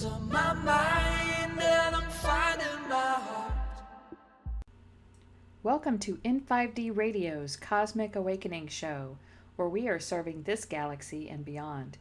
What's on my mind, and I'm finding my heart. Welcome to N5D Radio's Cosmic Awakening Show, where we are serving this galaxy and beyond.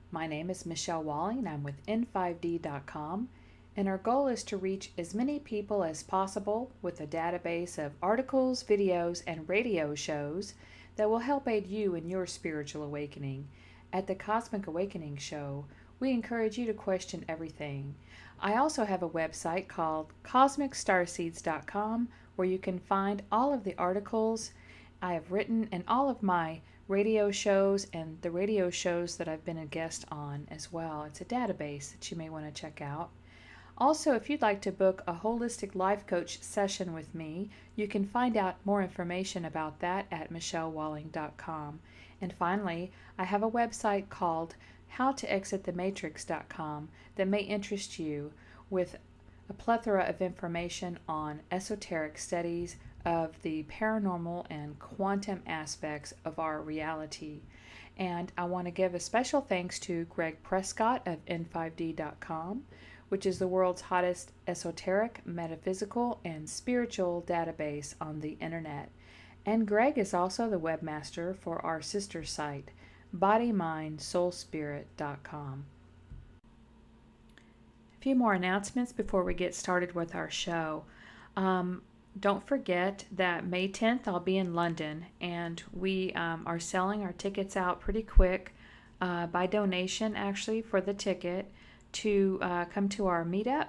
My name is Michelle Walling, I'm with N5D.com, and our goal is to reach as many people as possible with a database of articles, videos, and radio shows that will help aid you in your spiritual awakening. At the Cosmic Awakening Show, we encourage you to question everything. I also have a website called CosmicStarseeds.com where you can find all of the articles I have written and all of my radio shows and the radio shows that I've been a guest on as well. It's a database that you may want to check out. Also, if you'd like to book a holistic life coach session with me, you can find out more information about that at michellewalling.com. And finally, I have a website called howtoexitthematrix.com that may interest you with a plethora of information on esoteric studies of the paranormal and quantum aspects of our reality. And I want to give a special thanks to Greg Prescott of N5D.com, which is the world's hottest esoteric, metaphysical, and spiritual database on the internet. And Greg is also the webmaster for our sister site, BodyMindSoulSpirit.com. A few more announcements before we get started with our show. Don't forget that May 10th I'll be in London, and we are selling our tickets out pretty quick by donation actually for the ticket to come to our meetup,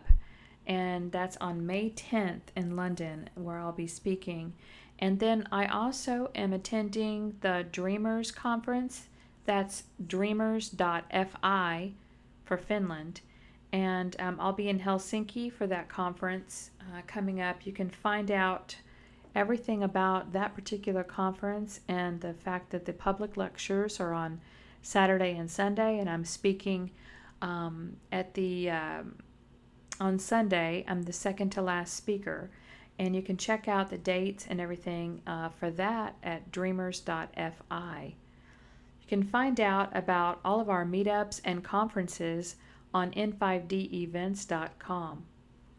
and that's on May 10th in London where I'll be speaking. And then I also am attending the Dreamers Conference. That's dreamers.fi for Finland. And I'll be in Helsinki for that conference coming up. You can find out everything about that particular conference and the fact that the public lectures are on Saturday and Sunday. And I'm speaking on Sunday. I'm the second to last speaker. And you can check out the dates and everything for that at dreamers.fi. You can find out about all of our meetups and conferences on n5devents.com.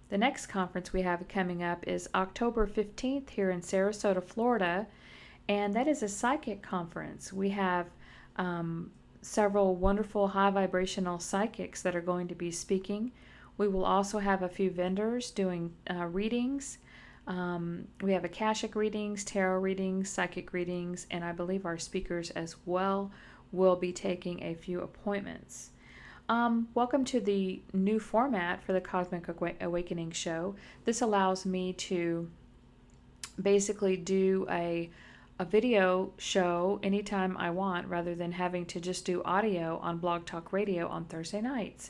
The next conference we have coming up is October 15th here in Sarasota, Florida, and that is a psychic conference. We have several wonderful high vibrational psychics that are going to be speaking. We will also have a few vendors doing readings. We have Akashic readings, tarot readings, psychic readings, and I believe our speakers as well will be taking a few appointments. Welcome to the new format for the Cosmic Awakening Show. This allows me to basically do a video show anytime I want rather than having to just do audio on Blog Talk Radio on Thursday nights.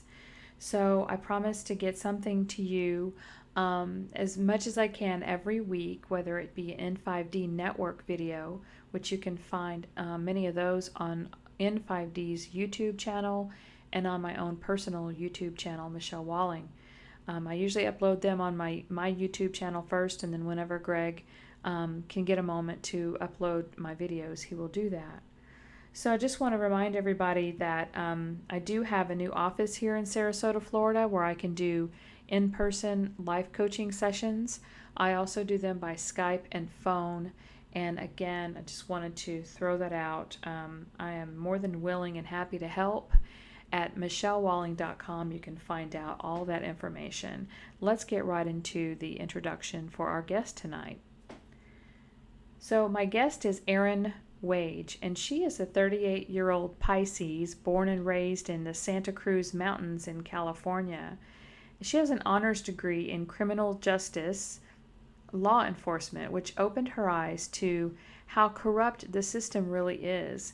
So I promise to get something to you as much as I can every week, whether it be an N5D network video, which you can find many of those on N5D's YouTube channel and on my own personal YouTube channel, Michelle Walling. I usually upload them on my YouTube channel first, and then whenever Greg can get a moment to upload my videos, he will do that. So I just want to remind everybody that I do have a new office here in Sarasota, Florida, where I can do in-person life coaching sessions. I also do them by Skype and phone. And again, I just wanted to throw that out. I am more than willing and happy to help. At michellewalling.com, you can find out all that information. Let's get right into the introduction for our guest tonight. So my guest is Erin Waage, and she is a 38-year-old Pisces born and raised in the Santa Cruz Mountains in California. She has an honors degree in criminal justice law enforcement, which opened her eyes to how corrupt the system really is.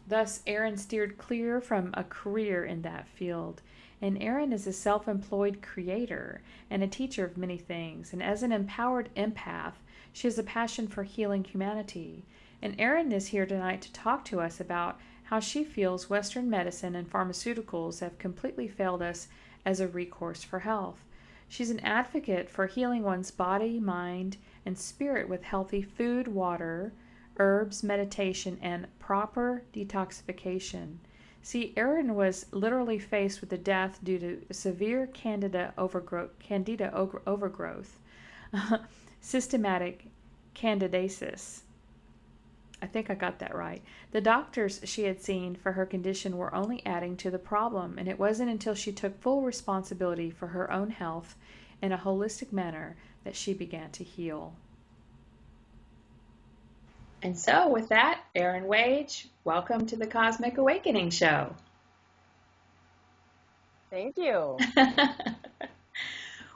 Thus, Erin steered clear from a career in that field. And Erin is a self-employed creator and a teacher of many things. And as an empowered empath, she has a passion for healing humanity. And Erin is here tonight to talk to us about how she feels Western medicine and pharmaceuticals have completely failed us as a recourse for health. She's an advocate for healing one's body, mind, and spirit with healthy food, water, herbs, meditation, and proper detoxification. See, Erin was literally faced with the death due to severe candida overgrowth, systematic candidiasis. I think I got that right. The doctors she had seen for her condition were only adding to the problem, and it wasn't until she took full responsibility for her own health in a holistic manner that she began to heal. And so, with that, Erin Waage, welcome to the Cosmic Awakening Show. Thank you.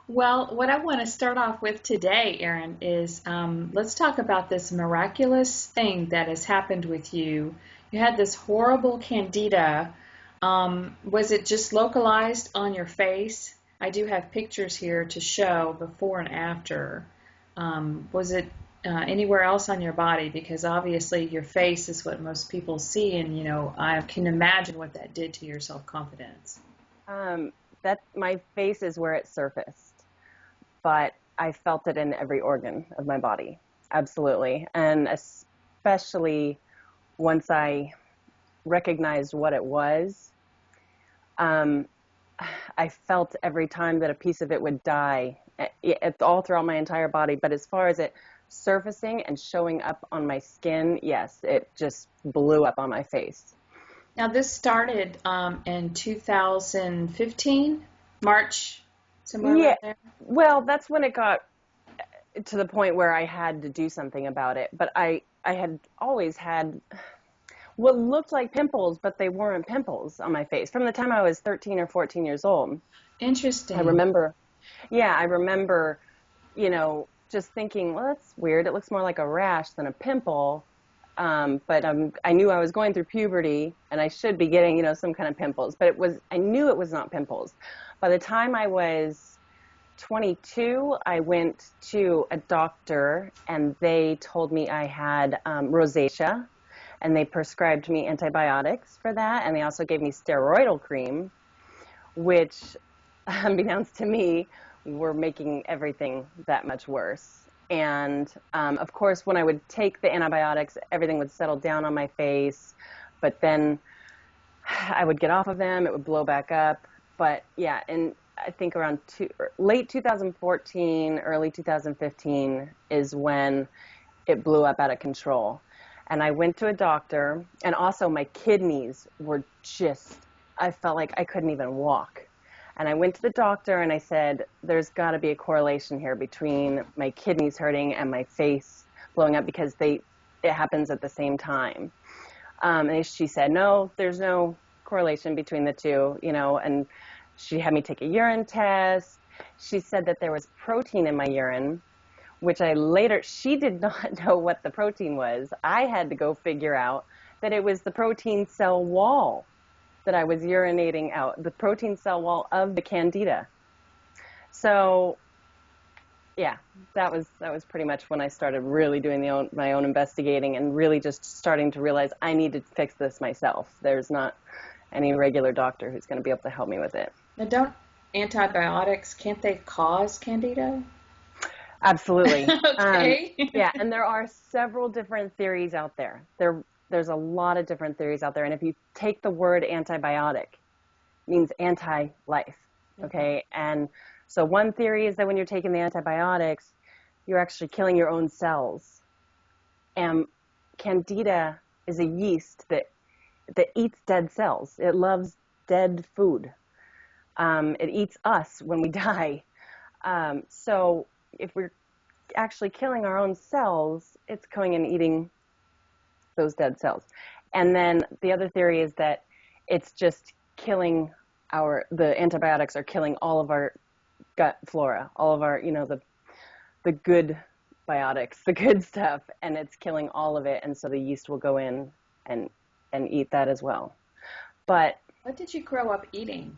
Well, what I want to start off with today, Erin, is let's talk about this miraculous thing that has happened with you. You had this horrible candida. Was it just localized on your face? I do have pictures here to show before and after. Was it anywhere else on your body? Because obviously your face is what most people see, and you know, I can imagine what that did to your self-confidence. That my face is where it surfaced, but I felt it in every organ of my body, absolutely. And especially once I recognized what it was, I felt every time that a piece of it would die. It's all throughout my entire body, but as far as it surfacing and showing up on my skin, yes, it just blew up on my face. Now, this started in 2015, March, somewhere around there? Well, that's when it got to the point where I had to do something about it. But I had always had what looked like pimples, but they weren't pimples on my face from the time I was 13 or 14 years old. Interesting. I remember, you know, just thinking, well, that's weird. It looks more like a rash than a pimple. But I knew I was going through puberty and I should be getting, you know, some kind of pimples, but I knew it was not pimples. By the time I was 22, I went to a doctor and they told me I had rosacea, and they prescribed me antibiotics for that. And they also gave me steroidal cream, which, unbeknownst to me, were making everything that much worse. And, of course, when I would take the antibiotics, everything would settle down on my face. But then I would get off of them. It would blow back up. But, yeah, and I think around late 2014, early 2015 is when it blew up out of control. And I went to a doctor. And also my kidneys were I felt like I couldn't even walk. And I went to the doctor and I said, there's got to be a correlation here between my kidneys hurting and my face blowing up, because it happens at the same time. And she said, no, there's no correlation between the two, you know, and she had me take a urine test. She said that there was protein in my urine, which she did not know what the protein was. I had to go figure out that it was the protein cell wall that I was urinating out, the protein cell wall of the Candida. So, yeah, that was pretty much when I started really doing my own investigating and really just starting to realize I need to fix this myself. There's not any regular doctor who's going to be able to help me with it. Now, can't antibiotics cause Candida? Absolutely. Okay. Yeah, and there are several different theories out there. There's a lot of different theories out there. And if you take the word antibiotic, it means anti-life, okay? And so one theory is that when you're taking the antibiotics, you're actually killing your own cells. And Candida is a yeast that eats dead cells. It loves dead food. It eats us when we die. So if we're actually killing our own cells, it's going and eating those dead cells. And then the other theory is that it's just killing the antibiotics are killing all of our gut flora, all of our, you know, the good biotics, the good stuff, and it's killing all of it. And so the yeast will go in and eat that as well. But what did you grow up eating?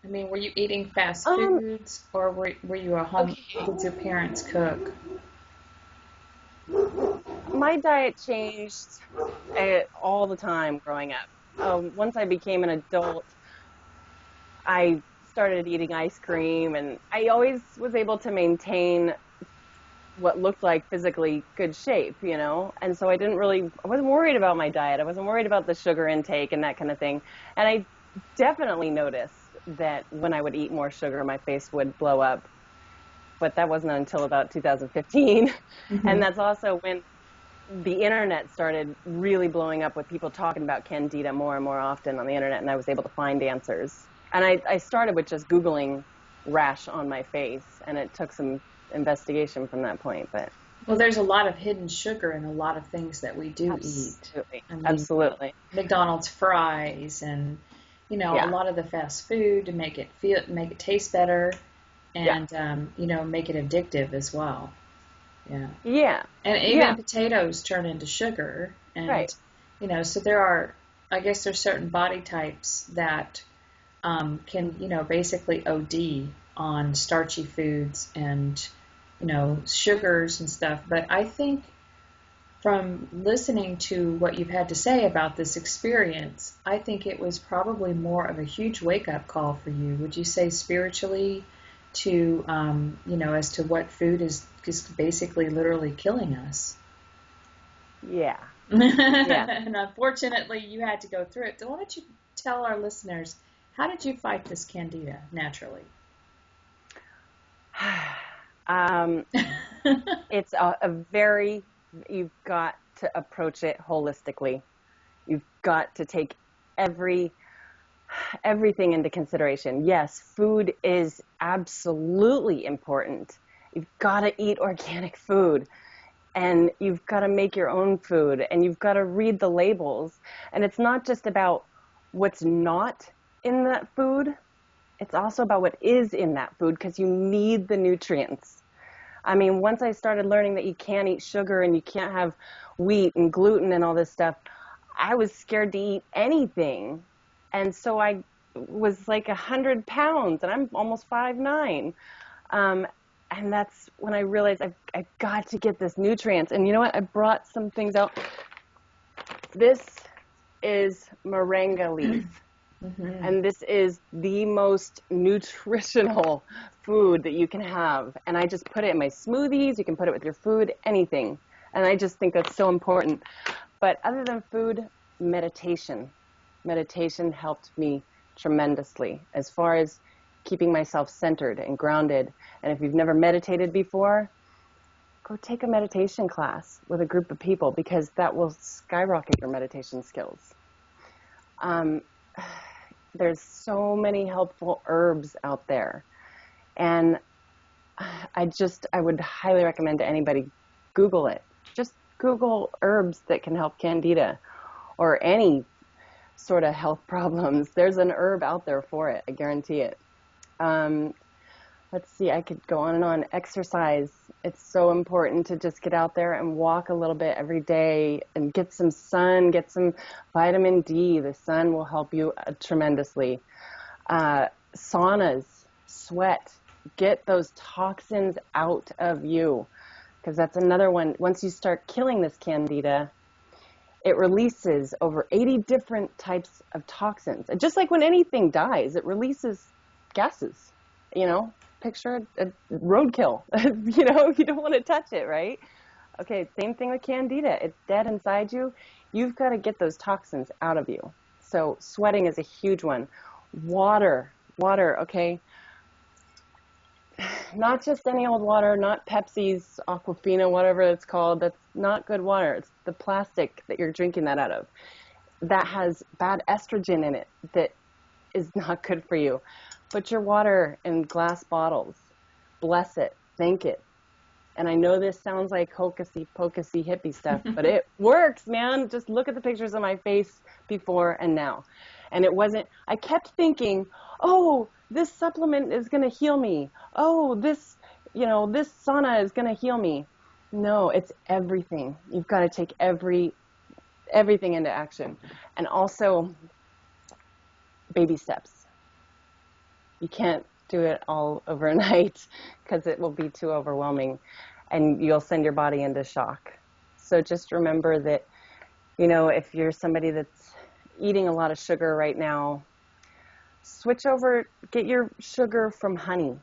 I mean, were you eating fast foods, or were you a home? Did your parents cook? My diet changed all the time growing up. Once I became an adult, I started eating ice cream, and I always was able to maintain what looked like physically good shape, you know? And so I wasn't worried about my diet. I wasn't worried about the sugar intake and that kind of thing. And I definitely noticed that when I would eat more sugar, my face would blow up. But that wasn't until about 2015. Mm-hmm. And that's also when the internet started really blowing up with people talking about Candida more and more often on the internet, and I was able to find answers. And I started with just Googling rash on my face, and it took some investigation from that point. But Well, there's a lot of hidden sugar in a lot of things that we do eat. I mean, absolutely. McDonald's fries and, a Yeah. lot of the fast food to make it taste better and, make it addictive as well. Yeah. Yeah. And even Yeah. potatoes turn into sugar. And, Right. So I guess there's certain body types that can, basically OD on starchy foods and, sugars and stuff. But I think from listening to what you've had to say about this experience, I think it was probably more of a huge wake-up call for you. Would you say spiritually to, as to what food is just basically literally killing us? Yeah. Yeah. And unfortunately, you had to go through it. So why don't you tell our listeners, how did you fight this Candida naturally? It's you've got to approach it holistically. You've got to take everything into consideration. Yes, food is absolutely important. You've got to eat organic food, and you've got to make your own food, and you've got to read the labels. And it's not just about what's not in that food. It's also about what is in that food, because you need the nutrients. I mean, once I started learning that you can't eat sugar and you can't have wheat and gluten and all this stuff, I was scared to eat anything. And so I was like 100 pounds, and I'm almost 5'9". And that's when I realized I've got to get this nutrients. And you know what? I brought some things out. This is moringa leaf. Mm-hmm. And this is the most nutritional food that you can have. And I just put it in my smoothies. You can put it with your food, anything. And I just think that's so important. But other than food, meditation. Meditation helped me tremendously as far as keeping myself centered and grounded. And if you've never meditated before, go take a meditation class with a group of people, because that will skyrocket your meditation skills. There's so many helpful herbs out there. And I would highly recommend to anybody, Google it. Just Google herbs that can help Candida or any sort of health problems. There's an herb out there for it. I guarantee it. Let's see, I could go on and on. Exercise. It's so important to just get out there and walk a little bit every day and get some sun, get some vitamin D. The sun will help you tremendously. Saunas, sweat, get those toxins out of you, because that's another one. Once you start killing this Candida, it releases over 80 different types of toxins. And just like when anything dies, it releases gases, Picture a roadkill. You don't want to touch it, right? Okay, same thing with Candida. It's dead inside you. You've got to get those toxins out of you. So sweating is a huge one. Water, okay? Not just any old water, not Pepsi's, Aquafina, whatever it's called. That's not good water. It's the plastic that you're drinking that out of. That has bad estrogen in it that is not good for you. Put your water in glass bottles. Bless it. Thank it. And I know this sounds like hocusy pocusy hippie stuff, but it works, man. Just look at the pictures of my face before and now. And it wasn't, I kept thinking, oh, this supplement is going to heal me. Oh, this sauna is going to heal me. No, it's everything. You've got to take everything into action. And also, baby steps. You can't do it all overnight, because it will be too overwhelming and you'll send your body into shock. So just remember that, if you're somebody that's eating a lot of sugar right now, switch over, get your sugar from honey.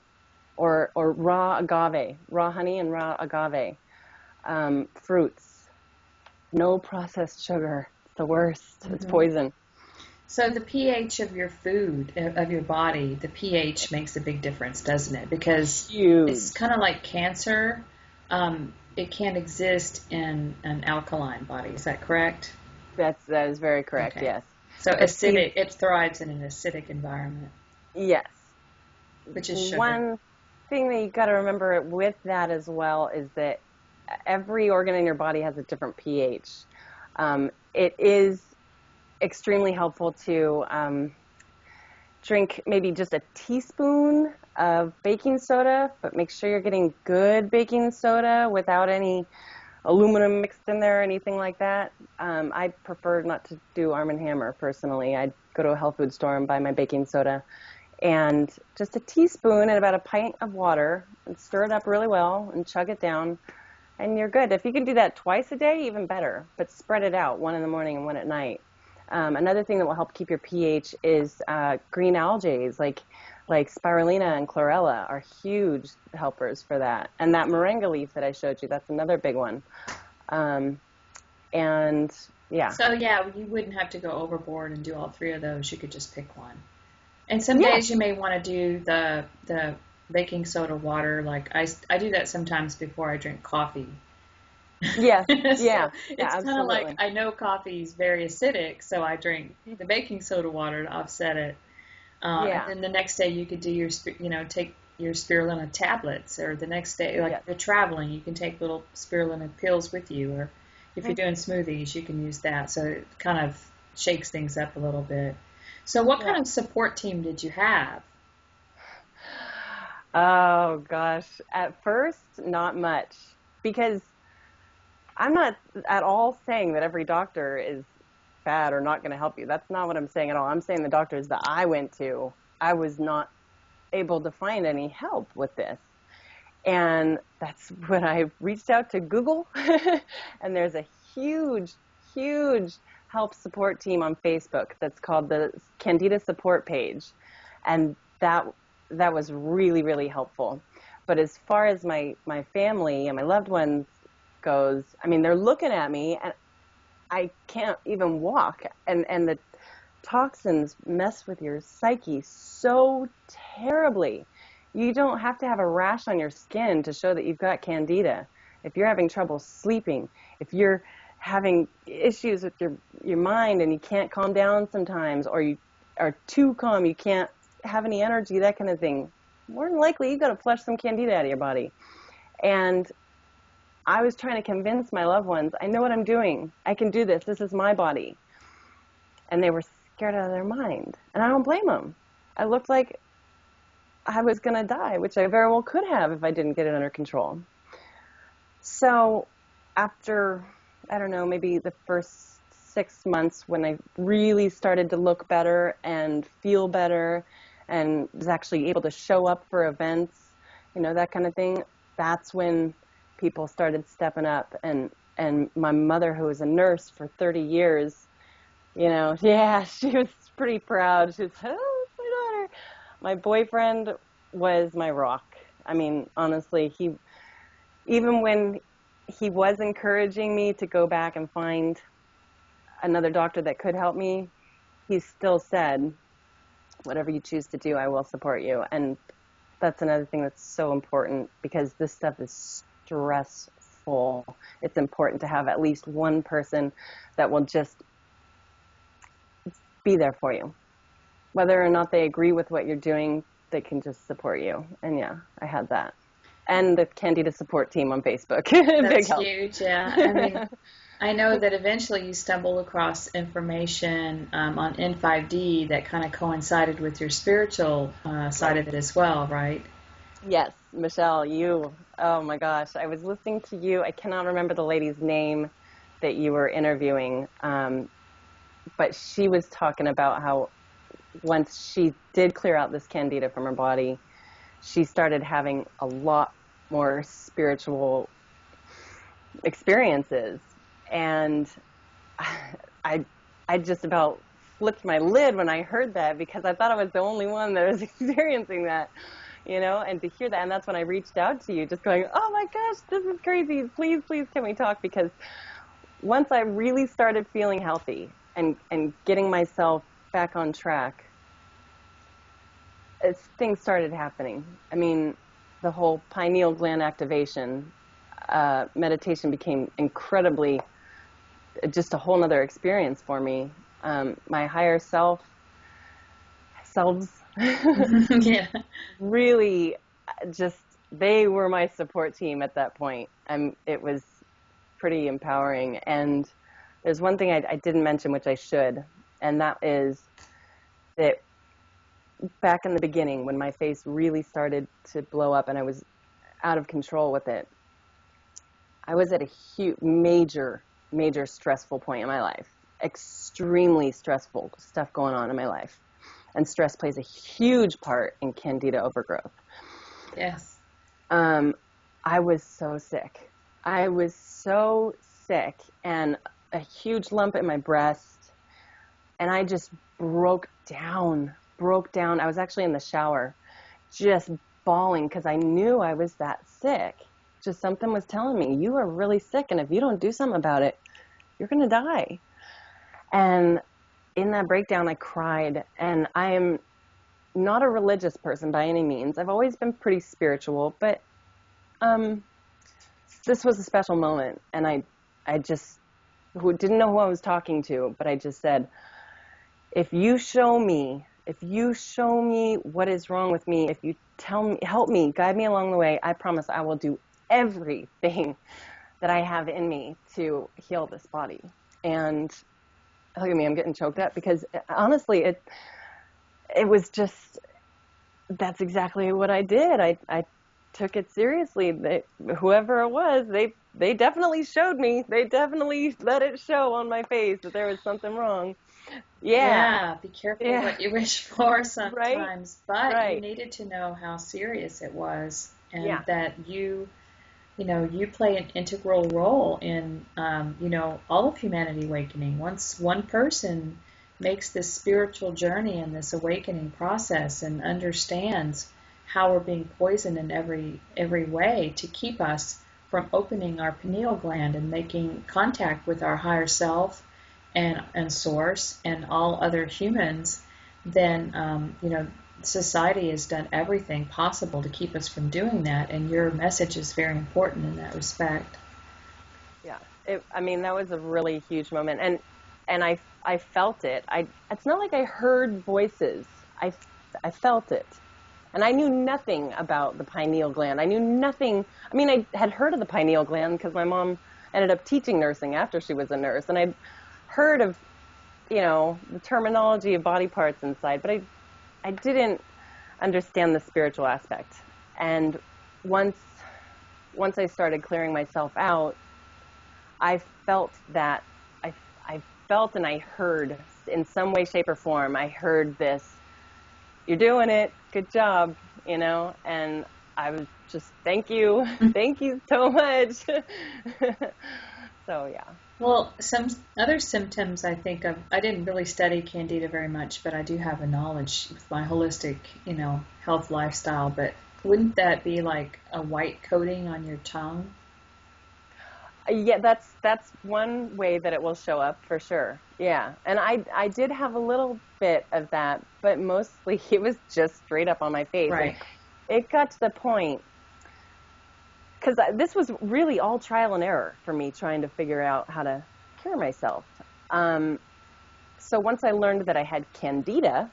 or raw agave, raw honey and raw agave. Fruits, no processed sugar. It's the worst. It's poison. So the pH of your food, of your body, the pH makes a big difference, doesn't it? Because Huge. it's kind of like cancer. It can't exist in an alkaline body. Is that correct? That is very correct. Okay. Yes. So But acidic, it thrives in an acidic environment, yes. which is sugar. One thing that you got to remember with that as well is that every organ in your body has a different pH. It is extremely helpful to drink maybe just a teaspoon of baking soda, but make sure you're getting good baking soda without any aluminum mixed in there or anything like that. I prefer not to do Arm & Hammer personally. I'd go to a health food store and buy my baking soda. And just a teaspoon and about a pint of water and stir it up really well and chug it down. And you're good. If you can do that twice a day, even better. But spread it out, one in the morning and one at night. Another thing that will help keep your pH is green algae, like spirulina and chlorella are huge helpers for that. And that moringa leaf that I showed you, that's another big one. And yeah. So yeah, you wouldn't have to go overboard and do all three of those. You could just pick one. And some days you may want to do the baking soda water. Like I do that sometimes before I drink coffee. Yeah, So yeah. it's kind of like, I know coffee is very acidic, so I drink the baking soda water to offset it. And then the next day you could do take your spirulina tablets, or the next day, like if you're traveling, you can take little spirulina pills with you, or if you're doing smoothies, you can use that. So it kind of shakes things up a little bit. So what kind of support team did you have? Oh gosh, at first, not much, because I'm not at all saying that every doctor is bad or not going to help you. That's not what I'm saying at all. I'm saying the doctors that I went to, I was not able to find any help with this. And that's when I reached out to Google, and there's a huge, huge help support team on Facebook that's called the Candida support page. And that was really, really helpful. But as far as my family and my loved ones goes, I mean, they're looking at me and I can't even walk, and the toxins mess with your psyche so terribly. You don't have to have a rash on your skin to show that you've got Candida. If you're having trouble sleeping, if you're having issues with your mind and you can't calm down sometimes, or you are too calm, you can't have any energy, that kind of thing, more than likely you've got to flush some Candida out of your body. And I was trying to convince my loved ones, I know what I'm doing. I can do this. This is my body. And they were scared out of their mind. And I don't blame them. I looked like I was going to die, which I very well could have if I didn't get it under control. So after, I don't know, maybe the first 6 months when I really started to look better and feel better and was actually able to show up for events, that kind of thing, that's when people started stepping up, and my mother, who was a nurse for 30 years, she was pretty proud. She was, oh, it's my daughter. My boyfriend was my rock. I mean, honestly, even when he was encouraging me to go back and find another doctor that could help me, he still said, whatever you choose to do, I will support you. And that's another thing that's so important, because this stuff is stressful. It's important to have at least one person that will just be there for you. Whether or not they agree with what you're doing, they can just support you. And yeah, I had that. And the Candida support team on Facebook. That's Big help. huge, yeah. I mean, I know that eventually you stumbled across information on N5D that kind of coincided with your spiritual side of it as well, right? Yes, Michelle, oh my gosh, I was listening to you. I cannot remember the lady's name that you were interviewing, but she was talking about how once she did clear out this Candida from her body, she started having a lot more spiritual experiences. And I just about flipped my lid when I heard that, because I thought I was the only one that was experiencing that. and to hear that. And that's when I reached out to you, just going, oh my gosh, this is crazy. Please, please, can we talk? Because once I really started feeling healthy and getting myself back on track, things started happening. I mean, the whole pineal gland activation, meditation became incredibly, just a whole nother experience for me. My higher selves Yeah. really just, they were my support team at that point. It was pretty empowering. And there's one thing I didn't mention, which I should, and that is that back in the beginning, when my face really started to blow up and I was out of control with it, I was at a huge, major stressful point in my life. Extremely stressful stuff going on in my life. And stress plays a huge part in Candida overgrowth. Yes. I was so sick. I was so sick, and a huge lump in my breast, and I just broke down. I was actually in the shower just bawling because I knew I was that sick. Just something was telling me, you are really sick, and if you don't do something about it, you're going to die. And in that breakdown, I cried, and I am not a religious person by any means. I've always been pretty spiritual, but this was a special moment, and I just didn't know who I was talking to, but I just said, if you show me what is wrong with me, if you tell me, help me, guide me along the way, I promise I will do everything that I have in me to heal this body. And look at me, I'm getting choked up because honestly, it was just, that's exactly what I did. I took it seriously. Whoever it was, they definitely showed me. They definitely let it show on my face that there was something wrong. Yeah, be careful what you wish for sometimes. Right. But you needed to know how serious it was, and that you play an integral role in, all of humanity awakening. Once one person makes this spiritual journey and this awakening process and understands how we're being poisoned in every way to keep us from opening our pineal gland and making contact with our higher self and source and all other humans, then society has done everything possible to keep us from doing that, and your message is very important in that respect. Yeah, that was a really huge moment, and I felt it. It's not like I heard voices. I felt it. And I knew nothing about the pineal gland. I knew nothing. I had heard of the pineal gland because my mom ended up teaching nursing after she was a nurse, and I'd heard of, the terminology of body parts inside, but I didn't understand the spiritual aspect. And once I started clearing myself out, I felt that I felt and I heard in some way, shape, or form. I heard this, you're doing it, good job, and I was just, thank you so much. So, yeah. Well, some other symptoms I think of, I didn't really study Candida very much, but I do have a knowledge with my holistic, health lifestyle, but wouldn't that be like a white coating on your tongue? Yeah, that's one way that it will show up for sure. Yeah, and I did have a little bit of that, but mostly it was just straight up on my face. Right. And it got to the point, because this was really all trial and error for me trying to figure out how to cure myself. So once I learned that I had Candida,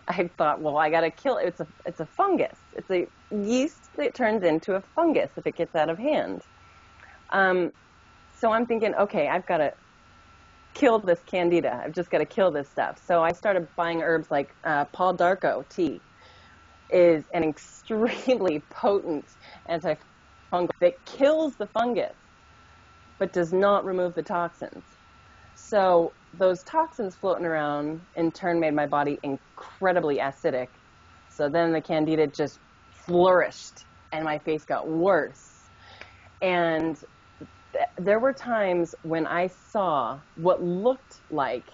I thought, well, I got to kill it. It's a fungus. It's a yeast that turns into a fungus if it gets out of hand. So I'm thinking, okay, I've got to kill this Candida. I've just got to kill this stuff. So I started buying herbs like Paul Darko tea is an extremely potent antifungal that kills the fungus but does not remove the toxins. So those toxins floating around in turn made my body incredibly acidic. So then the Candida just flourished and my face got worse. And there were times when I saw what looked like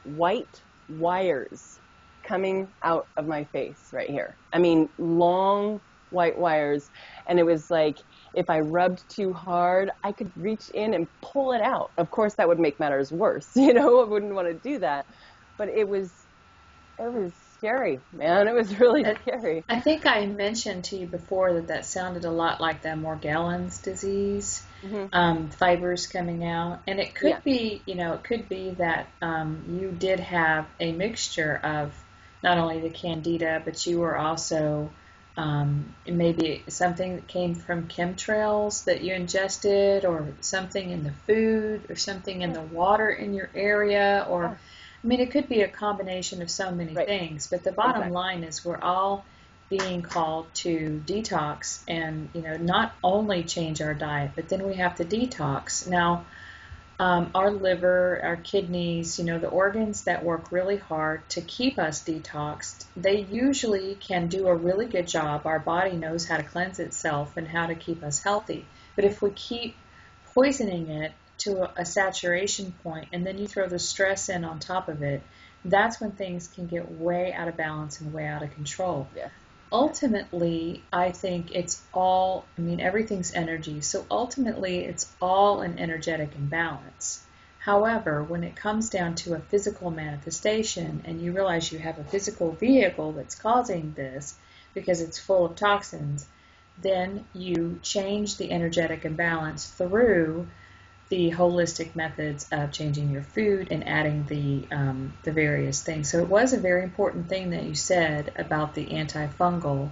white wires coming out of my face right here. I mean, long white wires. And it was like, if I rubbed too hard, I could reach in and pull it out. Of course, that would make matters worse. You know, I wouldn't want to do that. But it was scary, man. It was really scary. I think I mentioned to you before that sounded a lot like the Morgellons disease, fibers coming out. And it could be, you know, it could be that you did have a mixture of not only the Candida, but you were also maybe something that came from chemtrails that you ingested, or something in the food, or something in the water in your area, or I mean, it could be a combination of so many things, but the bottom line is we're all being called to detox and, you know, not only change our diet, but then we have to detox. Now, our liver, our kidneys, you know, the organs that work really hard to keep us detoxed, they usually can do a really good job. Our body knows how to cleanse itself and how to keep us healthy. But if we keep poisoning it to a saturation point, and then you throw the stress in on top of it, that's when things can get way out of balance and way out of control. Yeah. Ultimately, I think it's all, I mean, everything's energy, so ultimately it's all an energetic imbalance. However, when it comes down to a physical manifestation and you realize you have a physical vehicle that's causing this because it's full of toxins, then you change the energetic imbalance through the holistic methods of changing your food and adding the various things. So it was a very important thing that you said about the antifungal,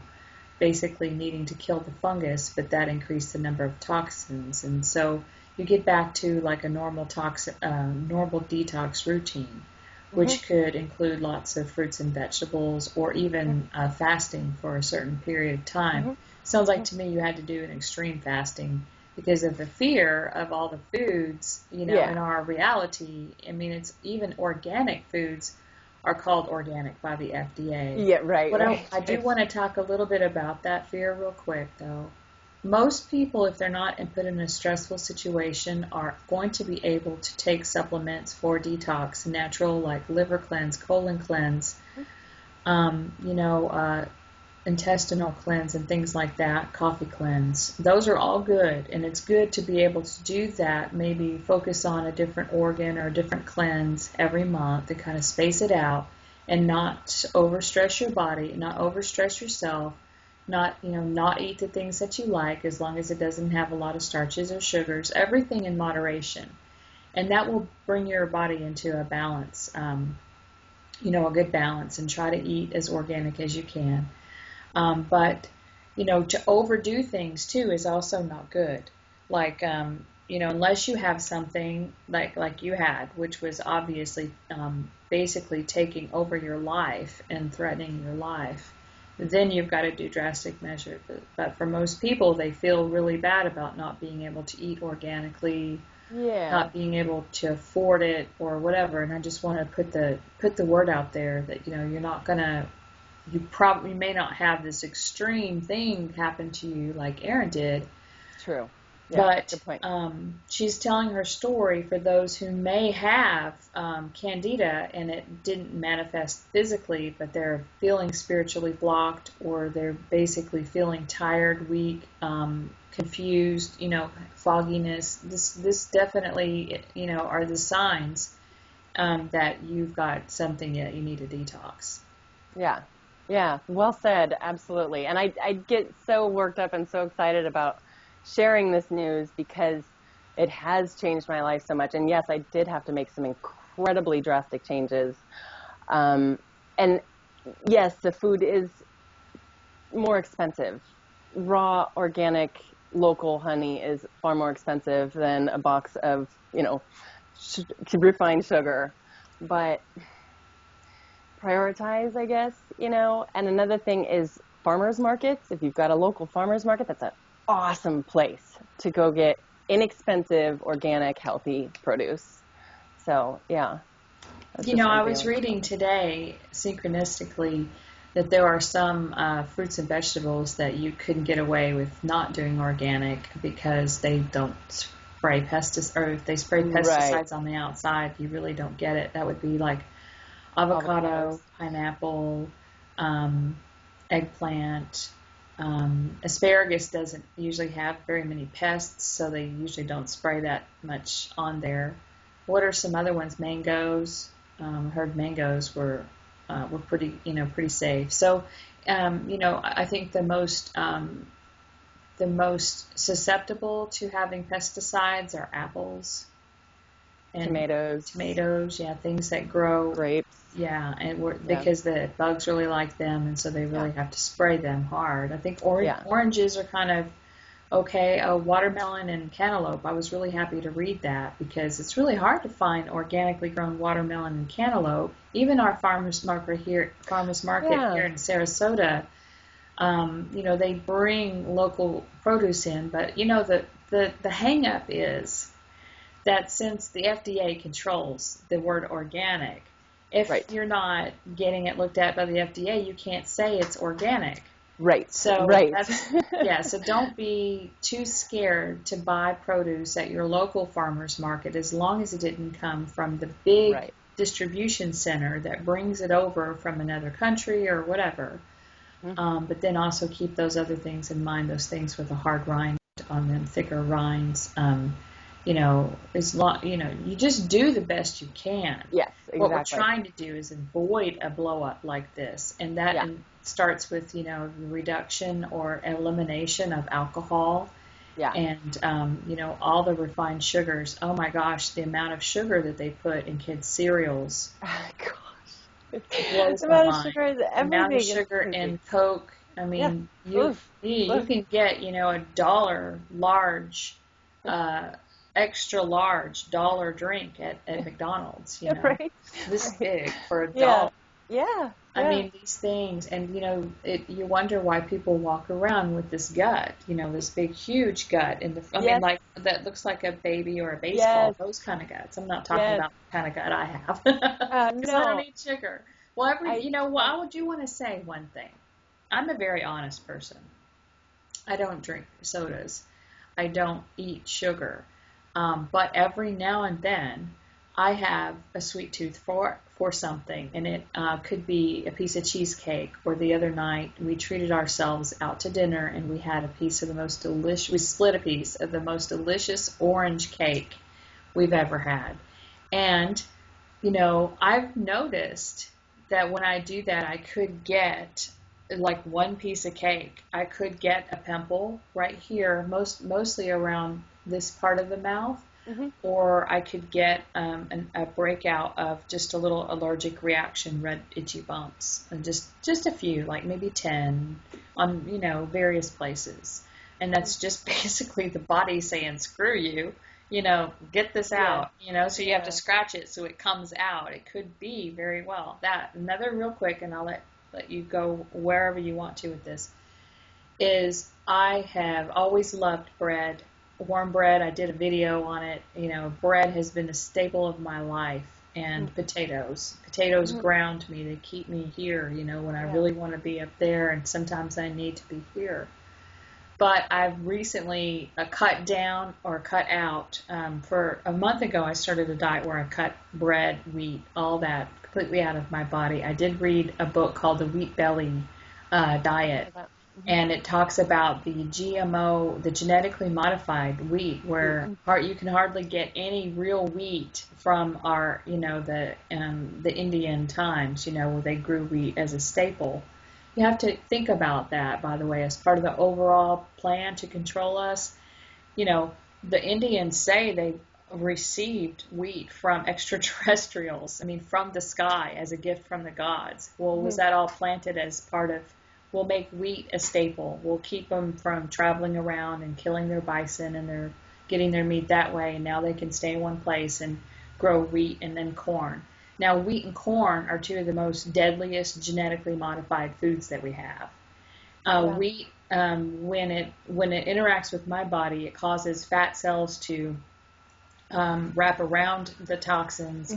basically needing to kill the fungus, but that increased the number of toxins. And so you get back to like a normal detox routine, which could include lots of fruits and vegetables, or even fasting for a certain period of time. Sounds like to me you had to do an extreme fasting because of the fear of all the foods, you know, in our reality. I mean, it's even organic foods are called organic by the FDA. Yeah, right. But right. I do want to talk a little bit about that fear real quick, though. Most people, if they're not put in a stressful situation, are going to be able to take supplements for detox, natural, like liver cleanse, colon cleanse, intestinal cleanse and things like that, coffee cleanse. Those are all good, and it's good to be able to do that, maybe focus on a different organ or a different cleanse every month and kind of space it out and not overstress your body, not overstress yourself, not eat the things that you like as long as it doesn't have a lot of starches or sugars, everything in moderation. And that will bring your body into a balance, a good balance, and try to eat as organic as you can. But to overdo things too is also not good. Like, unless you have something like you had, which was obviously basically taking over your life and threatening your life, then you've got to do drastic measures. But for most people, they feel really bad about not being able to eat organically, not being able to afford it or whatever. And I just want to put the word out there that, you're not going to, you probably may not have this extreme thing happen to you like Erin did. True. Yeah, but she's telling her story for those who may have Candida and it didn't manifest physically, but they're feeling spiritually blocked, or they're basically feeling tired, weak, confused, fogginess. This definitely, are the signs that you've got something that you need to detox. Yeah. Yeah, well said, absolutely. And I get so worked up and so excited about sharing this news because it has changed my life so much. And yes, I did have to make some incredibly drastic changes. And yes, the food is more expensive. Raw, organic, local honey is far more expensive than a box of, refined sugar. But prioritize, I guess, and another thing is farmers markets. If you've got a local farmers market, that's an awesome place to go get inexpensive, organic, healthy produce. So, yeah. I was reading today, synchronistically, that there are some fruits and vegetables that you couldn't get away with not doing organic because they don't spray pesticides, or if they spray pesticides on the outside, you really don't get it. That would be like avocado, pineapple, eggplant. Asparagus doesn't usually have very many pests, so they usually don't spray that much on there. What are some other ones? Mangoes. Heard mangoes were pretty, pretty safe. So, I think the most susceptible to having pesticides are apples and tomatoes, yeah, things that grow. Grapes. Yeah, because the bugs really like them, and so they really have to spray them hard. I think oranges are kind of okay. Watermelon and cantaloupe. I was really happy to read that because it's really hard to find organically grown watermelon and cantaloupe. Even our farmers market here in Sarasota, they bring local produce in, but the hang up is that since the FDA controls the word organic, if you're not getting it looked at by the FDA, you can't say it's organic. Right. So so don't be too scared to buy produce at your local farmer's market as long as it didn't come from the big distribution center that brings it over from another country or whatever. But then also keep those other things in mind, those things with a hard rind on them, thicker rinds. You just do the best you can. Yes, exactly. What we're trying to do is avoid a blow up like this, and that starts with the reduction or elimination of alcohol. Yeah. And all the refined sugars. Oh my gosh, the amount of sugar that they put in kids' cereals. The amount of sugar is everything. The amount of sugar in Coke. I mean, you can get a $1 large. Extra large dollar drink at McDonald's, Right. This big for a dollar. Yeah. I mean, these things, and you wonder why people walk around with this gut, this big, huge gut in the. I mean, like that looks like a baby or a baseball. Those kind of guts. I'm not talking about the kind of gut I have. Because I don't eat sugar. Well, I do want to say one thing. I'm a very honest person. I don't drink sodas. I don't eat sugar. But every now and then, I have a sweet tooth for something, and it could be a piece of cheesecake. Or the other night, we treated ourselves out to dinner, and we had a piece of the most delicious. We split a piece of the most delicious orange cake we've ever had. And I've noticed that when I do that, I could get like one piece of cake. I could get a pimple right here, mostly around this part of the mouth, or I could get a breakout of just a little allergic reaction, red itchy bumps, and just a few, like maybe 10 on various places, and that's just basically the body saying screw you, get this out, so you have to scratch it so it comes out. It could be very well that. Another real quick, and I'll let you go wherever you want to with this, is I have always loved bread. Warm bread, I did a video on it. Bread has been a staple of my life, and potatoes ground me. They keep me here, when I really want to be up there, and sometimes I need to be here. But I've recently cut down or cut out. For a month ago, I started a diet where I cut bread, wheat, all that completely out of my body. I did read a book called The Wheat Belly Diet. And it talks about the GMO, the genetically modified wheat, where you can hardly get any real wheat from our, the Indian times, where they grew wheat as a staple. You have to think about that, by the way, as part of the overall plan to control us. The Indians say they received wheat from extraterrestrials, from the sky as a gift from the gods. Well, was that all planted as part of? We'll make wheat a staple. We'll keep them from traveling around and killing their bison, and they're getting their meat that way. And now they can stay in one place and grow wheat and then corn. Now, wheat and corn are two of the most deadliest genetically modified foods that we have. Wheat, when it interacts with my body, it causes fat cells to wrap around the toxins.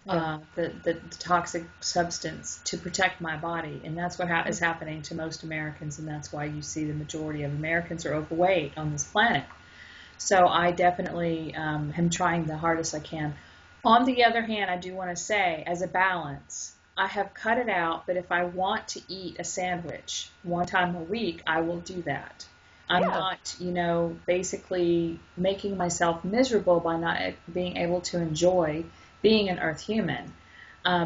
The toxic substance to protect my body, and that's what is happening to most Americans, and that's why you see the majority of Americans are overweight on this planet. So I definitely am trying the hardest I can. On the other hand, I do want to say, as a balance, I have cut it out, but if I want to eat a sandwich one time a week, I will do that. I'm Yeah. not, basically making myself miserable by not being able to enjoy being an earth human,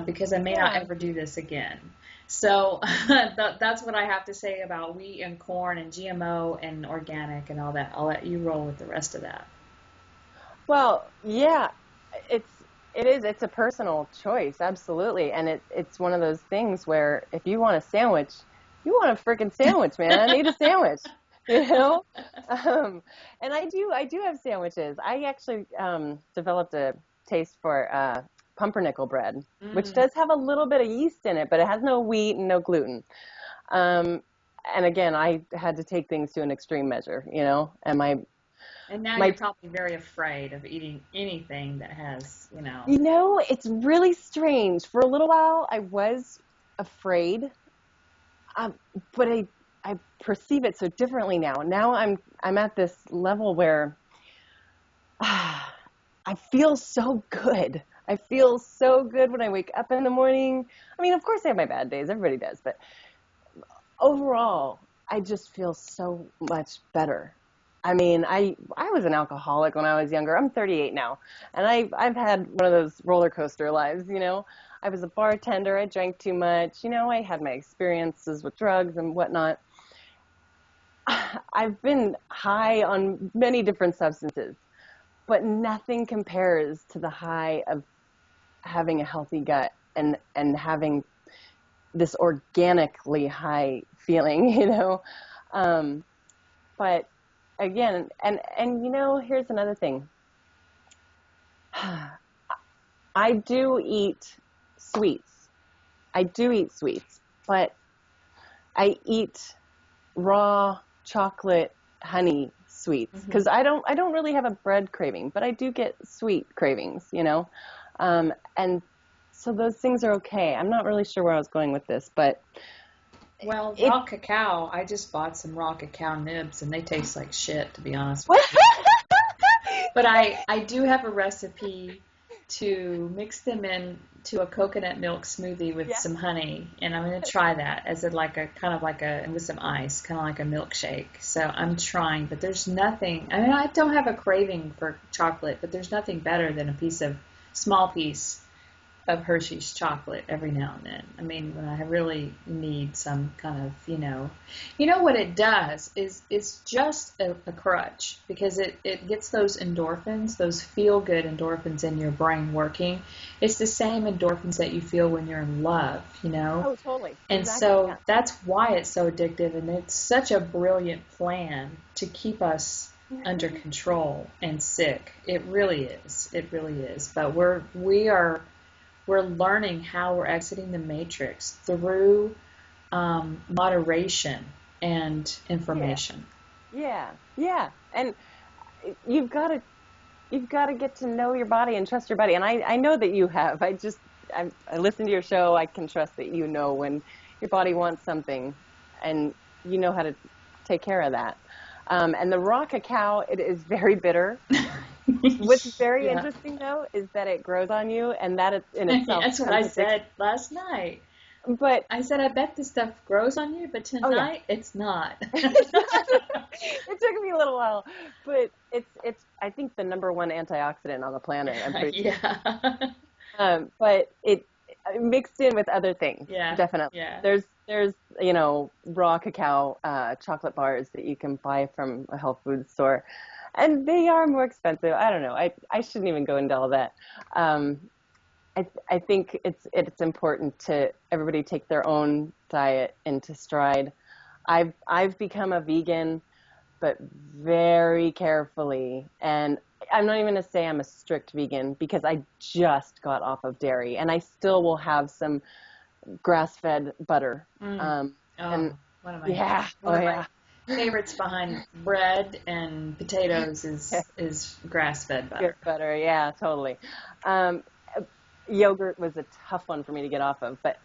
because I may not Yeah. ever do this again. So that's what I have to say about wheat and corn and GMO and organic and all that. I'll let you roll with the rest of that. Well, yeah, it's a personal choice, absolutely. And it's one of those things where if you want a sandwich, you want a freaking sandwich, man. Eat a sandwich, you know? And I do have sandwiches. I actually developed a taste for pumpernickel bread, which does have a little bit of yeast in it, but it has no wheat and no gluten. Um, and again, I had to take things to an extreme measure, and And now my you're probably very afraid of eating anything that has, It's really strange. For a little while, I was afraid, but I perceive it so differently now. Now I'm at this level where I feel so good. I feel so good when I wake up in the morning. I mean, of course I have my bad days. Everybody does. But overall, I just feel so much better. I mean, I was an alcoholic when I was younger. I'm 38 now, and I've had one of those roller coaster lives, I was a bartender. I drank too much. I had my experiences with drugs and whatnot. I've been high on many different substances, but nothing compares to the high of having a healthy gut and having this organically high feeling, But again, and here's another thing. I do eat sweets. But I eat raw chocolate honey sweets because I don't really have a bread craving, but I do get sweet cravings, and so those things are okay. I'm not really sure where I was going with this, but well, raw cacao, I just bought some raw cacao nibs and they taste like shit, to be honest with you. But I do have a recipe to mix them in to a coconut milk smoothie with some honey, and I'm going to try that as with some ice, kind of like a milkshake. So I'm trying, but there's nothing, I mean, I don't have a craving for chocolate, but there's nothing better than a small piece of Hershey's chocolate every now and then. I mean, when I really need some kind of, what it does is it's just a crutch because it gets those endorphins, those feel-good endorphins in your brain working. It's the same endorphins that you feel when you're in love, Oh, totally. And Exactly, so yeah. that's why it's so addictive, and it's such a brilliant plan to keep us under control and sick. It really is. It really is. But we're learning how we're exiting the matrix through moderation and information. Yeah. And you've got to get to know your body and trust your body. And I know that you have. I listen to your show. I can trust that when your body wants something, and you know how to take care of that. And the raw cacao, it is very bitter. What's very interesting, though, is that it grows on you, and that in itself. That's what I said last night. But I said, I bet this stuff grows on you, but tonight it's not. It took me a little while, but it's I think the number one antioxidant on the planet. I'm pretty sure. But it mixed in with other things. Yeah, definitely. yeah. There's raw cacao chocolate bars that you can buy from a health food store. And they are more expensive. I don't know. I shouldn't even go into all that. I think it's important to everybody take their own diet into stride. I've become a vegan, but very carefully. And I'm not even going to say I'm a strict vegan because I just got off of dairy, and I still will have some grass-fed butter. One of my favorites behind bread and potatoes is grass-fed butter. Butter, yeah, totally. Yogurt was a tough one for me to get off of, but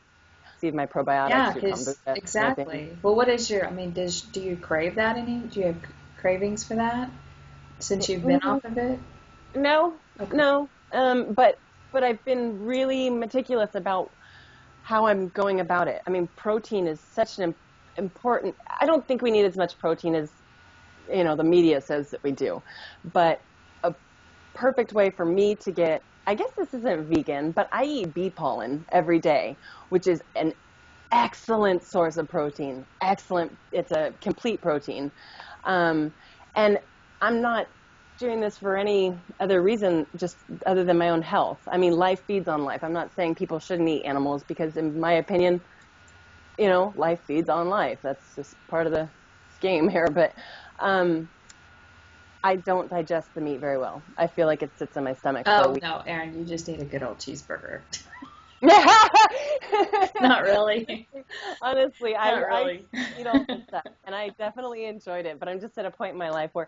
see my probiotics. Yeah, exactly. Well, what is do you crave that any? Do you have cravings for that since you've been off of it? No, okay. No. But I've been really meticulous about how I'm going about it. I mean, protein is such an important, I don't think we need as much protein as, the media says that we do, but a perfect way for me to get, I guess this isn't vegan, but I eat bee pollen every day, which is an excellent source of protein. Excellent. It's a complete protein. And I'm not doing this for any other reason, just other than my own health. I mean, life feeds on life. I'm not saying people shouldn't eat animals because, in my opinion, life feeds on life. That's just part of the game here. But I don't digest the meat very well. I feel like it sits in my stomach. Oh, no, Erin, you just need a good old cheeseburger. Not really. Honestly, Not really. I eat all this stuff, and I definitely enjoyed it. But I'm just at a point in my life where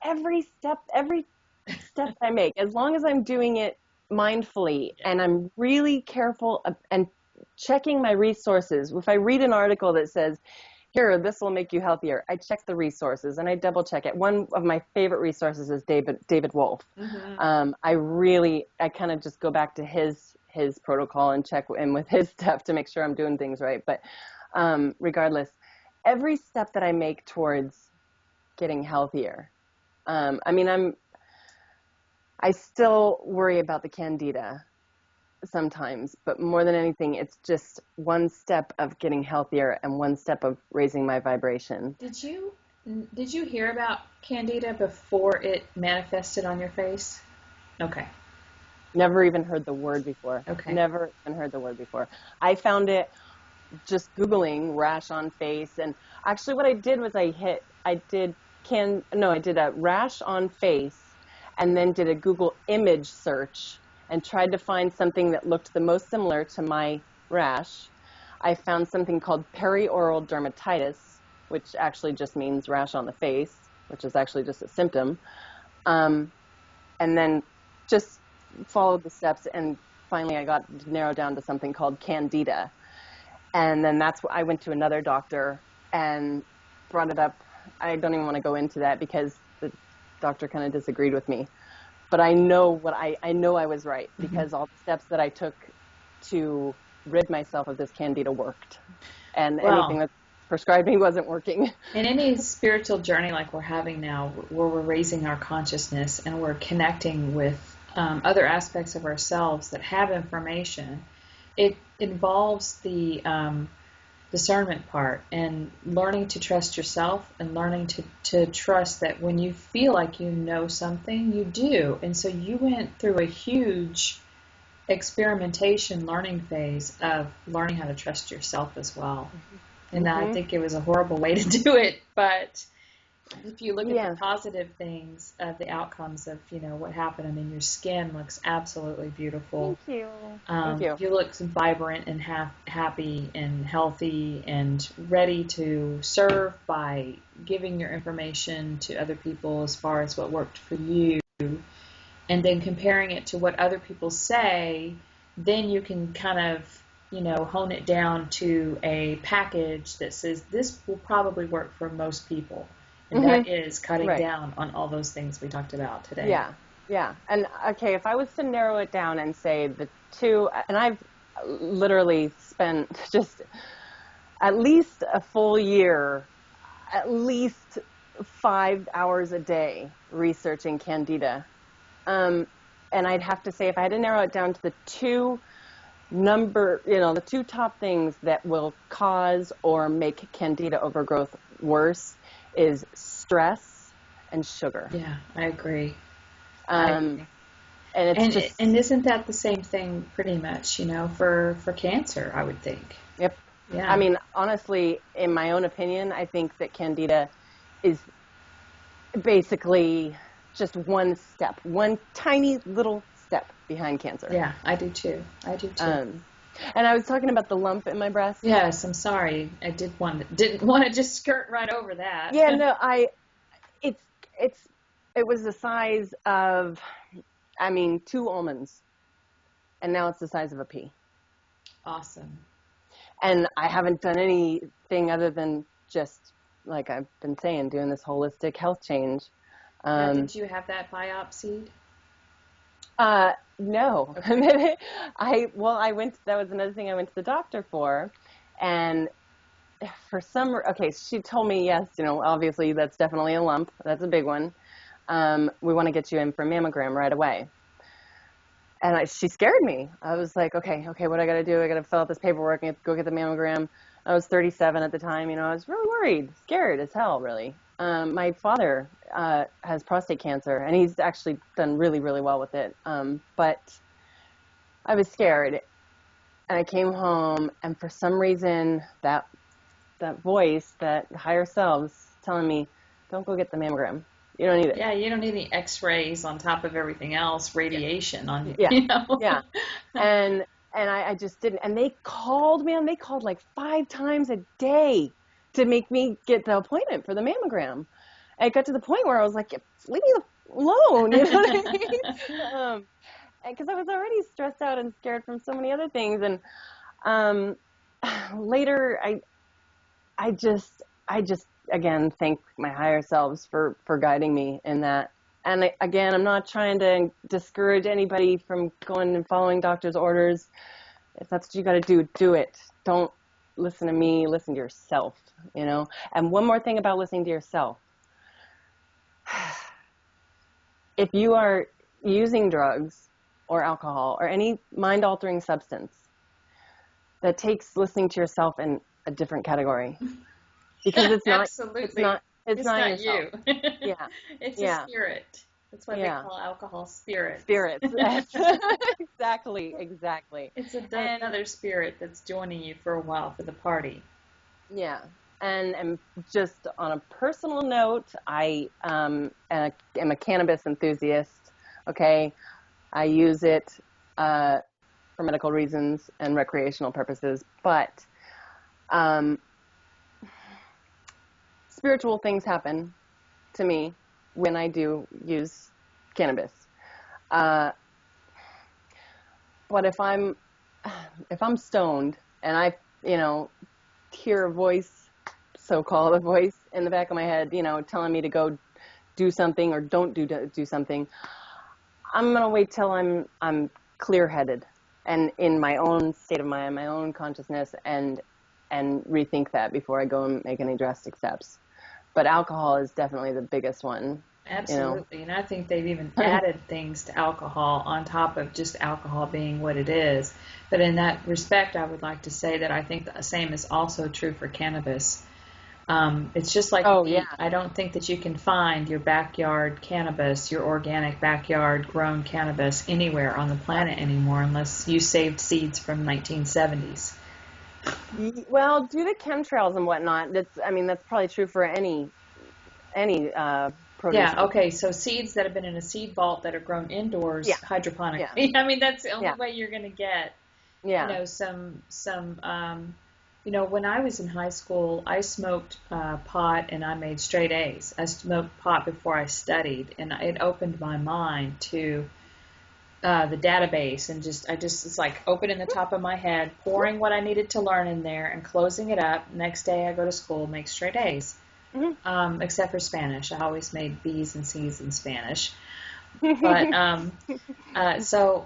every step I make, as long as I'm doing it mindfully and I'm really careful and checking my resources. If I read an article that says, here, this will make you healthier, I check the resources and I double check it. One of my favorite resources is David Wolf. Mm-hmm. I kind of just go back to his protocol and check in with his stuff to make sure I'm doing things right. But regardless, every step that I make towards getting healthier, I still worry about the Candida sometimes, but more than anything, it's just one step of getting healthier and one step of raising my vibration. Did you hear about Candida before it manifested on your face? Okay. Never even heard the word before. Okay. Never even heard the word before. I found it just Googling rash on face, and actually what I did was I did a rash on face and then did a Google image search and tried to find something that looked the most similar to my rash. I found something called perioral dermatitis, which actually just means rash on the face, which is actually just a symptom. And then just followed the steps, and finally I got narrowed down to something called Candida. And then I went to another doctor and brought it up. I don't even want to go into that because the doctor kind of disagreed with me. But I know I know I was right because all the steps that I took to rid myself of this Candida worked. And anything that prescribed me wasn't working. In any spiritual journey like we're having now, where we're raising our consciousness and we're connecting with other aspects of ourselves that have information, it involves the discernment part and learning to trust yourself and learning to trust that when you feel like you know something, you do. And so you went through a huge experimentation learning phase of learning how to trust yourself as well. And I think it was a horrible way to do it, but if you look at the positive things of the outcomes of, what happened, I mean, your skin looks absolutely beautiful. Thank you. Thank you. You look vibrant and happy and healthy and ready to serve by giving your information to other people as far as what worked for you. And then comparing it to what other people say, then you can kind of, hone it down to a package that says this will probably work for most people. And that is cutting down on all those things we talked about today. Yeah. And okay, if I was to narrow it down and say the two, and I've literally spent just at least a full year, at least 5 hours a day researching Candida. And I'd have to say, if I had to narrow it down to the two top things that will cause or make Candida overgrowth worse is stress and sugar. Yeah, I agree. And it's and isn't that the same thing pretty much, for cancer, I would think. Yep. Yeah. I mean, honestly, in my own opinion, I think that Candida is basically just one tiny little step behind cancer. Yeah, I do too. And I was talking about the lump in my breast. Yes, I'm sorry. I didn't want to just skirt right over that. Yeah, no, it was the size of, 2 almonds, and now it's the size of a pea. Awesome. And I haven't done anything other than just, like I've been saying, doing this holistic health change. Did you have that biopsied? No. Okay. I went, that was another thing I went to the doctor for. And for okay, she told me, yes, obviously that's definitely a lump. That's a big one. We want to get you in for a mammogram right away. And she scared me. I was like, okay, what I got to do? I got to fill out this paperwork and go get the mammogram. I was 37 at the time. I was really worried, scared as hell, really. My father has prostate cancer, and he's actually done really, really well with it. But I was scared, and I came home, and for some reason, that voice, that higher selves, telling me, don't go get the mammogram. You don't need it. Yeah, you don't need any X-rays on top of everything else, radiation on you. Yeah, You know? yeah. And I just didn't. And they called, man. They called like 5 times a day to make me get the appointment for the mammogram. And it got to the point where I was like, leave me alone. You know what I mean? Because I was already stressed out and scared from so many other things. And later, I just again thank my higher selves for guiding me in that. And again, I'm not trying to discourage anybody from going and following doctor's orders. If that's what you got to do, do it. Don't listen to me. Listen to yourself. And one more thing about listening to yourself: if you are using drugs or alcohol or any mind-altering substance, that takes listening to yourself in a different category. Because it's not, Absolutely. it's not you. Yeah. It's Yeah. a spirit. That's why they call alcohol spirits. Spirits. Exactly. It's another spirit that's joining you for a while for the party. Yeah. And just on a personal note, I am a cannabis enthusiast. Okay. I use it for medical reasons and recreational purposes, but spiritual things happen to me when I do use cannabis. But if I'm stoned and I, hear a voice, so-called a voice in the back of my head, telling me to go do something or don't do something, I'm gonna wait till I'm clear-headed and in my own state of mind, my own consciousness, and rethink that before I go and make any drastic steps. But alcohol is definitely the biggest one. Absolutely. And I think they've even added things to alcohol on top of just alcohol being what it is. But in that respect, I would like to say that I think the same is also true for cannabis. It's just like meat. Yeah. I don't think that you can find your backyard cannabis, your organic backyard grown cannabis anywhere on the planet anymore unless you saved seeds from 1970s. Well, due to chemtrails and whatnot, that's probably true for any produce. Yeah, okay, so seeds that have been in a seed vault that are grown indoors hydroponically. Yeah. That's the only way you're going to get, some when I was in high school, I smoked pot and I made straight A's. I smoked pot before I studied, and it opened my mind to the database, and it's like opening the top of my head, pouring what I needed to learn in there and closing it up. Next day I go to school, make straight A's. Mm-hmm. Except for Spanish. I always made B's and C's in Spanish. But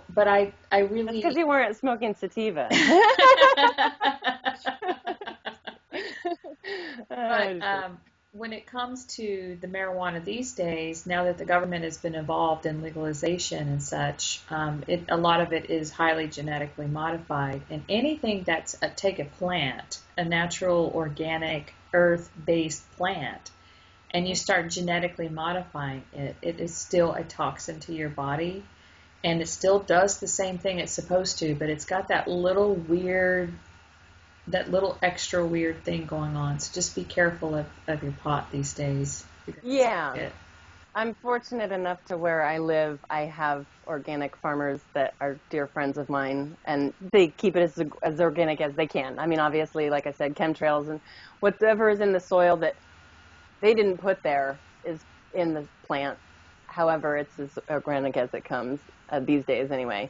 but I really, because you weren't smoking sativa. But when it comes to the marijuana these days, now that the government has been involved in legalization and such, a lot of it is highly genetically modified. And anything that's take a plant, a natural, organic, earth-based plant, and you start genetically modifying it, it is still a toxin to your body. And it still does the same thing it's supposed to, but it's got that little extra weird thing going on. So just be careful of your pot these days. Yeah. I'm fortunate enough to where I live, I have organic farmers that are dear friends of mine, and they keep it as organic as they can. Obviously, like I said, chemtrails and whatever is in the soil that they didn't put there is in the plant. However, it's as organic as it comes these days anyway.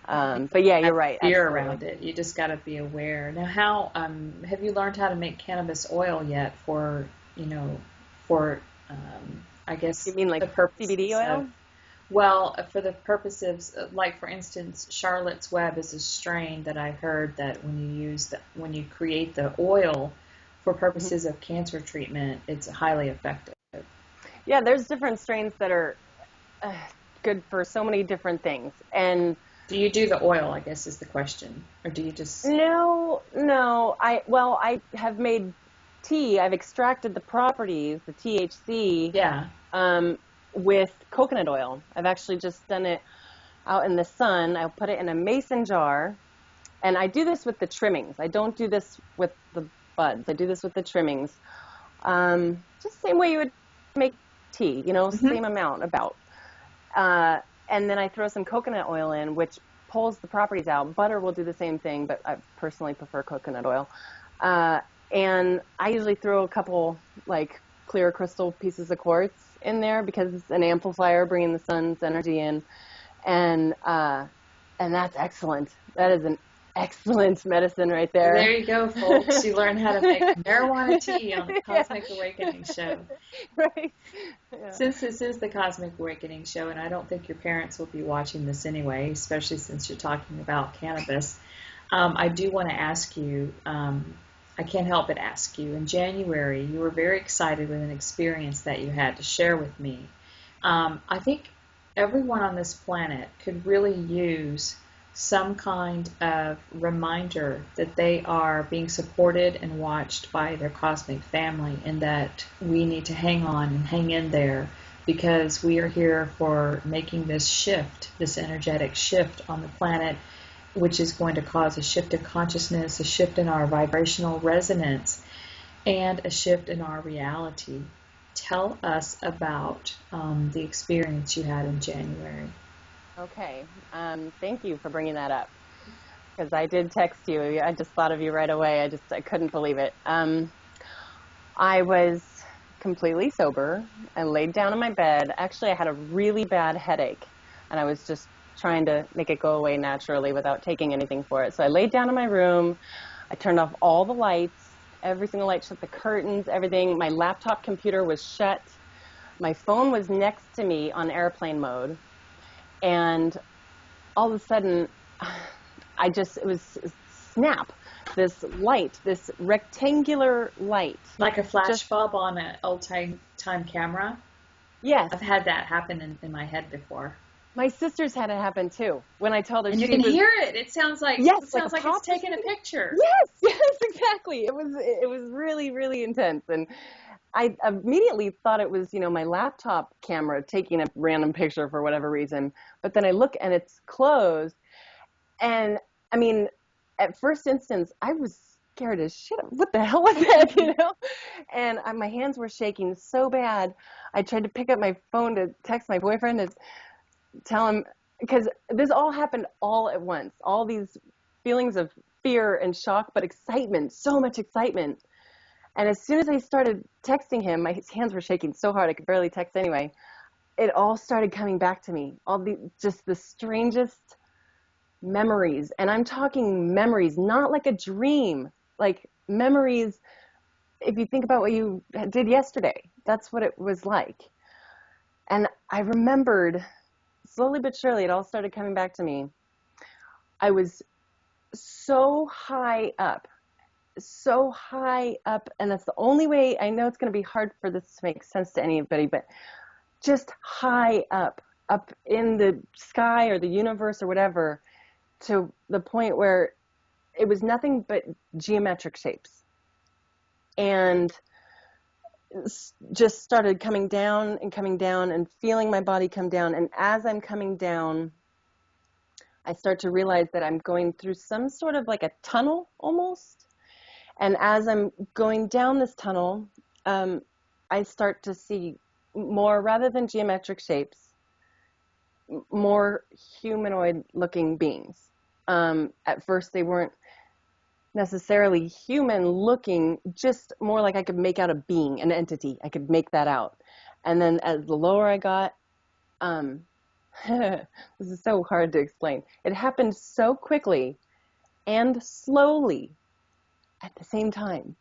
But yeah, you're right. Fear around it. You just got to be aware. Now, how have you learned how to make cannabis oil yet? I guess you mean like the purpose CBD oil? Well, for the purposes, like for instance, Charlotte's Web is a strain that I heard that when you create the oil for Mhm. purposes of cancer treatment, it's highly effective. Yeah, there's different strains that are uh, good for so many different things. And Do you do the oil, I guess is the question, or do you just? no, I have made tea. I've extracted the properties, the THC, Yeah. um, with coconut oil. I've actually just done it out in the sun. I'll put it in a mason jar, and I do this with the trimmings. I don't do this with the buds. I do this with the trimmings. Just the same way you would make tea, Hmm. same amount about. Uh, and then I throw some coconut oil in, which pulls the properties out. Butter will do the same thing, but I personally prefer coconut oil. Uh, and I usually throw a couple like clear crystal pieces of quartz in there because it's an amplifier bringing the sun's energy in. And uh, and that's excellent. That is an excellent medicine right Well, there. there you go, folks. You learn how to make marijuana tea on the Yeah. Cosmic Awakening Show. Right. Yeah. Since this is the Cosmic Awakening Show, and I don't think your parents will be watching this anyway, especially since you're talking about cannabis, I do want to ask you. I can't help but ask you. In January, you were very excited with an experience that you had to share with me. I think everyone on this planet could really use some kind of reminder that they are being supported and watched by their cosmic family, and that we need to hang on and hang in there because we are here for making this shift, this energetic shift on the planet, which is going to cause a shift in consciousness, a shift in our vibrational resonance, and a shift in our reality. Tell us about the experience you had in January. Okay. Thank you for bringing that up because I did text you. I just thought of you right away. I couldn't believe it. I was completely sober. I laid down in my bed. Actually, I had a really bad headache, and I was just trying to make it go away naturally without taking anything for it. So I laid down in my room. I turned off all the lights, every single light, shut the curtains, everything. My laptop computer was shut. My phone was next to me on airplane mode. And all of a sudden, it was snap, this light, this rectangular light. Like a flash Just, bulb on an old time camera. yes, I've had that happen in my head before. my sister's had it happen too. When I told her And you she can was, hear it. It yes, like a sounds like it's pop or taking a something. picture. Yes, yes, exactly. It was really, really intense. And I immediately thought it was, my laptop camera taking a random picture for whatever reason. But then I look and it's closed. And I mean, at first instance, I was scared as shit. What the hell was that? And my hands were shaking so bad. I tried to pick up my phone to text my boyfriend to tell him, because this all happened all at once. All these feelings of fear and shock, but excitement, so much excitement. And as soon as I started texting him, my hands were shaking so hard I could barely text anyway. It all started coming back to me. Just the strangest memories. And I'm talking memories, not like a dream, like memories. If you think about what you did yesterday, that's what it was like. And I remembered slowly but surely, it all started coming back to me. I was so high up, so high up. And that's the only way. I know it's going to be hard for this to make sense to anybody, but just high up in the sky or the universe or whatever, to the point where it was nothing but geometric shapes, and just started coming down and feeling my body come down. And as I'm coming down, I start to realize that I'm going through some sort of like a tunnel almost. And as I'm going down this tunnel, I start to see more, rather than geometric shapes, more humanoid looking beings. At first they weren't necessarily human looking, just more like I could make out a being, an entity. I could make that out. And then as the lower I got, this is so hard to explain. It happened so quickly and slowly at the same time.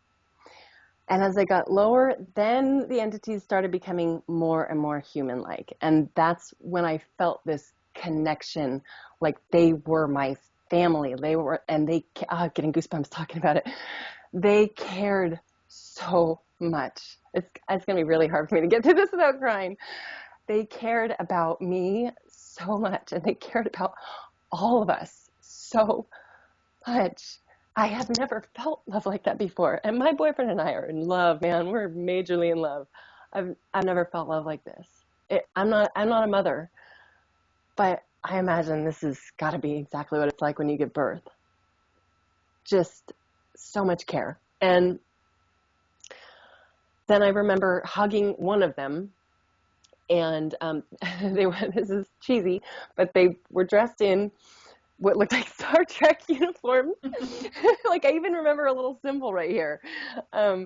And as I got lower, then the entities started becoming more and more human-like. And that's when I felt this connection, like they were my family. Getting goosebumps talking about it. They cared so much. It's going to be really hard for me to get through this without crying. They cared about me so much, and they cared about all of us so much. I have never felt love like that before. And my boyfriend and I are in love, man. We're majorly in love. I've never felt love like this. I'm not a mother, but I imagine this has got to be exactly what it's like when you give birth. Just so much care. And then I remember hugging one of them, and this is cheesy, but they were dressed in what looked like Star Trek uniforms. Like, I even remember a little symbol right here. I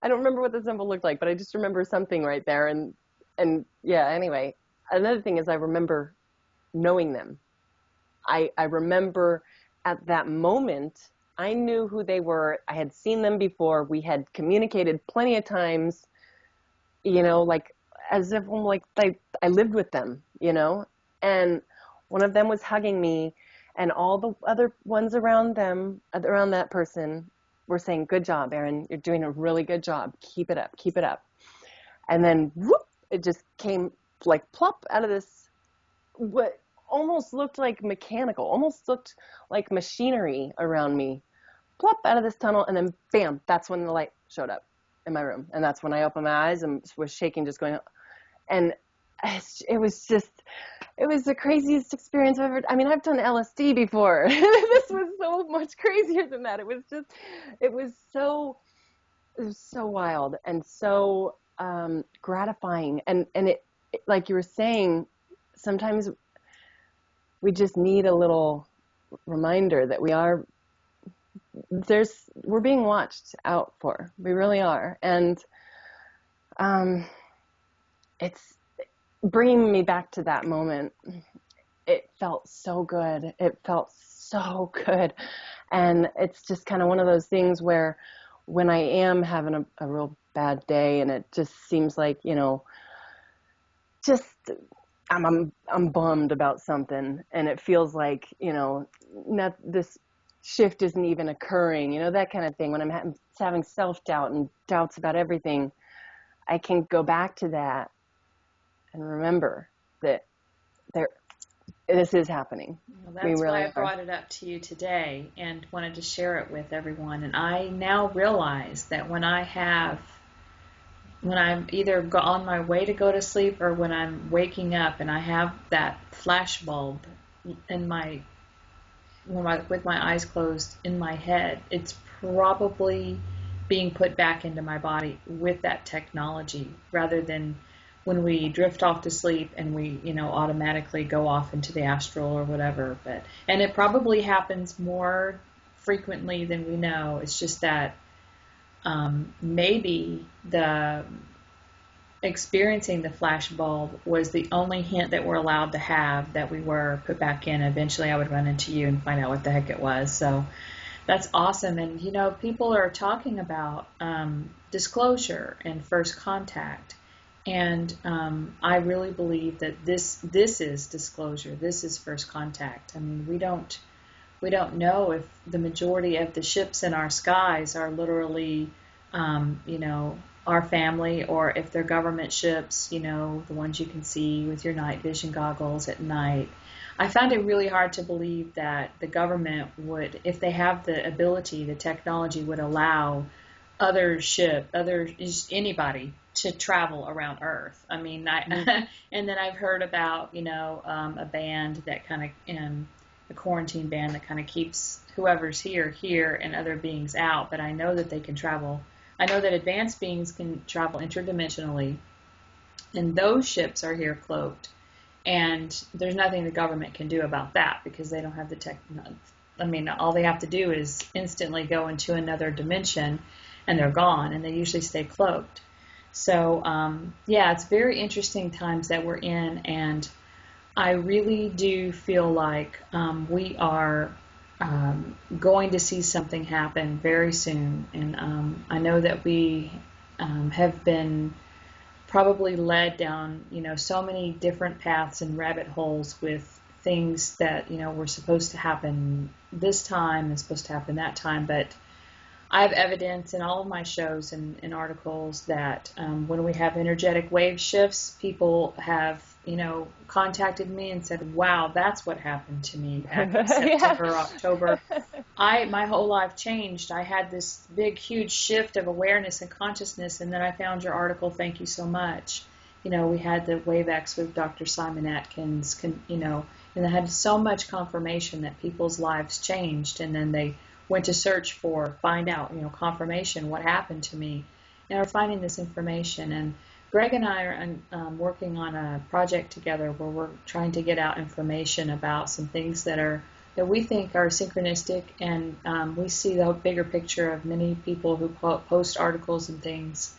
don't remember what the symbol looked like, but I just remember something right there. And yeah, anyway, another thing is I remember knowing them. I remember at that moment, I knew who they were. I had seen them before. We had communicated plenty of times, like as if I lived with them, and one of them was hugging me, and all the other ones around that person were saying, "Good job, Erin. You're doing a really good job. Keep it up. Keep it up." And then whoop, it just came like plop out of this, what almost looked like mechanical, almost looked like machinery around me. Plop out of this tunnel, and then bam, that's when the light showed up in my room. And that's when I opened my eyes and was shaking, just going, and it was the craziest experience I've ever. I mean, I've done LSD before. This was so much crazier than that. It was so wild and so gratifying. And it, like you were saying, sometimes we just need a little reminder that we're being watched out for. We really are. And it's bringing me back to that moment. It felt so good. It felt so good. And it's just kind of one of those things where when I am having a real bad day and it just seems like, just I'm bummed about something, and it feels like, not this shift isn't even occurring, that kind of thing. When I'm having self-doubt and doubts about everything, I can go back to that and remember that this is happening. Well, that's why I brought it up to you today and wanted to share it with everyone. And I now realize that when I'm either on my way to go to sleep or when I'm waking up and I have that flash bulb in with my eyes closed in my head, it's probably being put back into my body with that technology, rather than when we drift off to sleep and we, automatically go off into the astral or whatever. And it probably happens more frequently than we know. It's just that maybe the experiencing the flash bulb was the only hint that we're allowed to have that we were put back in. Eventually I would run into you and find out what the heck it was. So that's awesome. And, people are talking about disclosure and first contact. And I really believe that this is disclosure. This is first contact. I mean, we don't know if the majority of the ships in our skies are literally, our family, or if they're government ships, the ones you can see with your night vision goggles at night. I find it really hard to believe that the government would, if they have the ability, the technology would allow anybody to travel around Earth. I mean, and then I've heard about, a band that kind of, a quarantine band that kind of keeps whoever's here, and other beings out. But I know that they can travel. I know that advanced beings can travel interdimensionally, and those ships are here cloaked. And there's nothing the government can do about that because they don't have the tech. I mean, all they have to do is instantly go into another dimension, and they're gone, and they usually stay cloaked. So, it's very interesting times that we're in, and I really do feel like we are going to see something happen very soon. And I know that we have been probably led down, so many different paths and rabbit holes with things that, were supposed to happen this time and supposed to happen that time. But I have evidence in all of my shows and articles that when we have energetic wave shifts, people have, contacted me and said, wow, that's what happened to me back in September, October. My whole life changed. I had this big, huge shift of awareness and consciousness, and then I found your article. Thank you so much. We had the Wave X with Dr. Simon Atkins, and I had so much confirmation that people's lives changed, and then they went to find out, confirmation, what happened to me, and are finding this information. And Greg and I are working on a project together where we're trying to get out information about some things that we think are synchronistic, and we see the bigger picture of many people who post articles and things.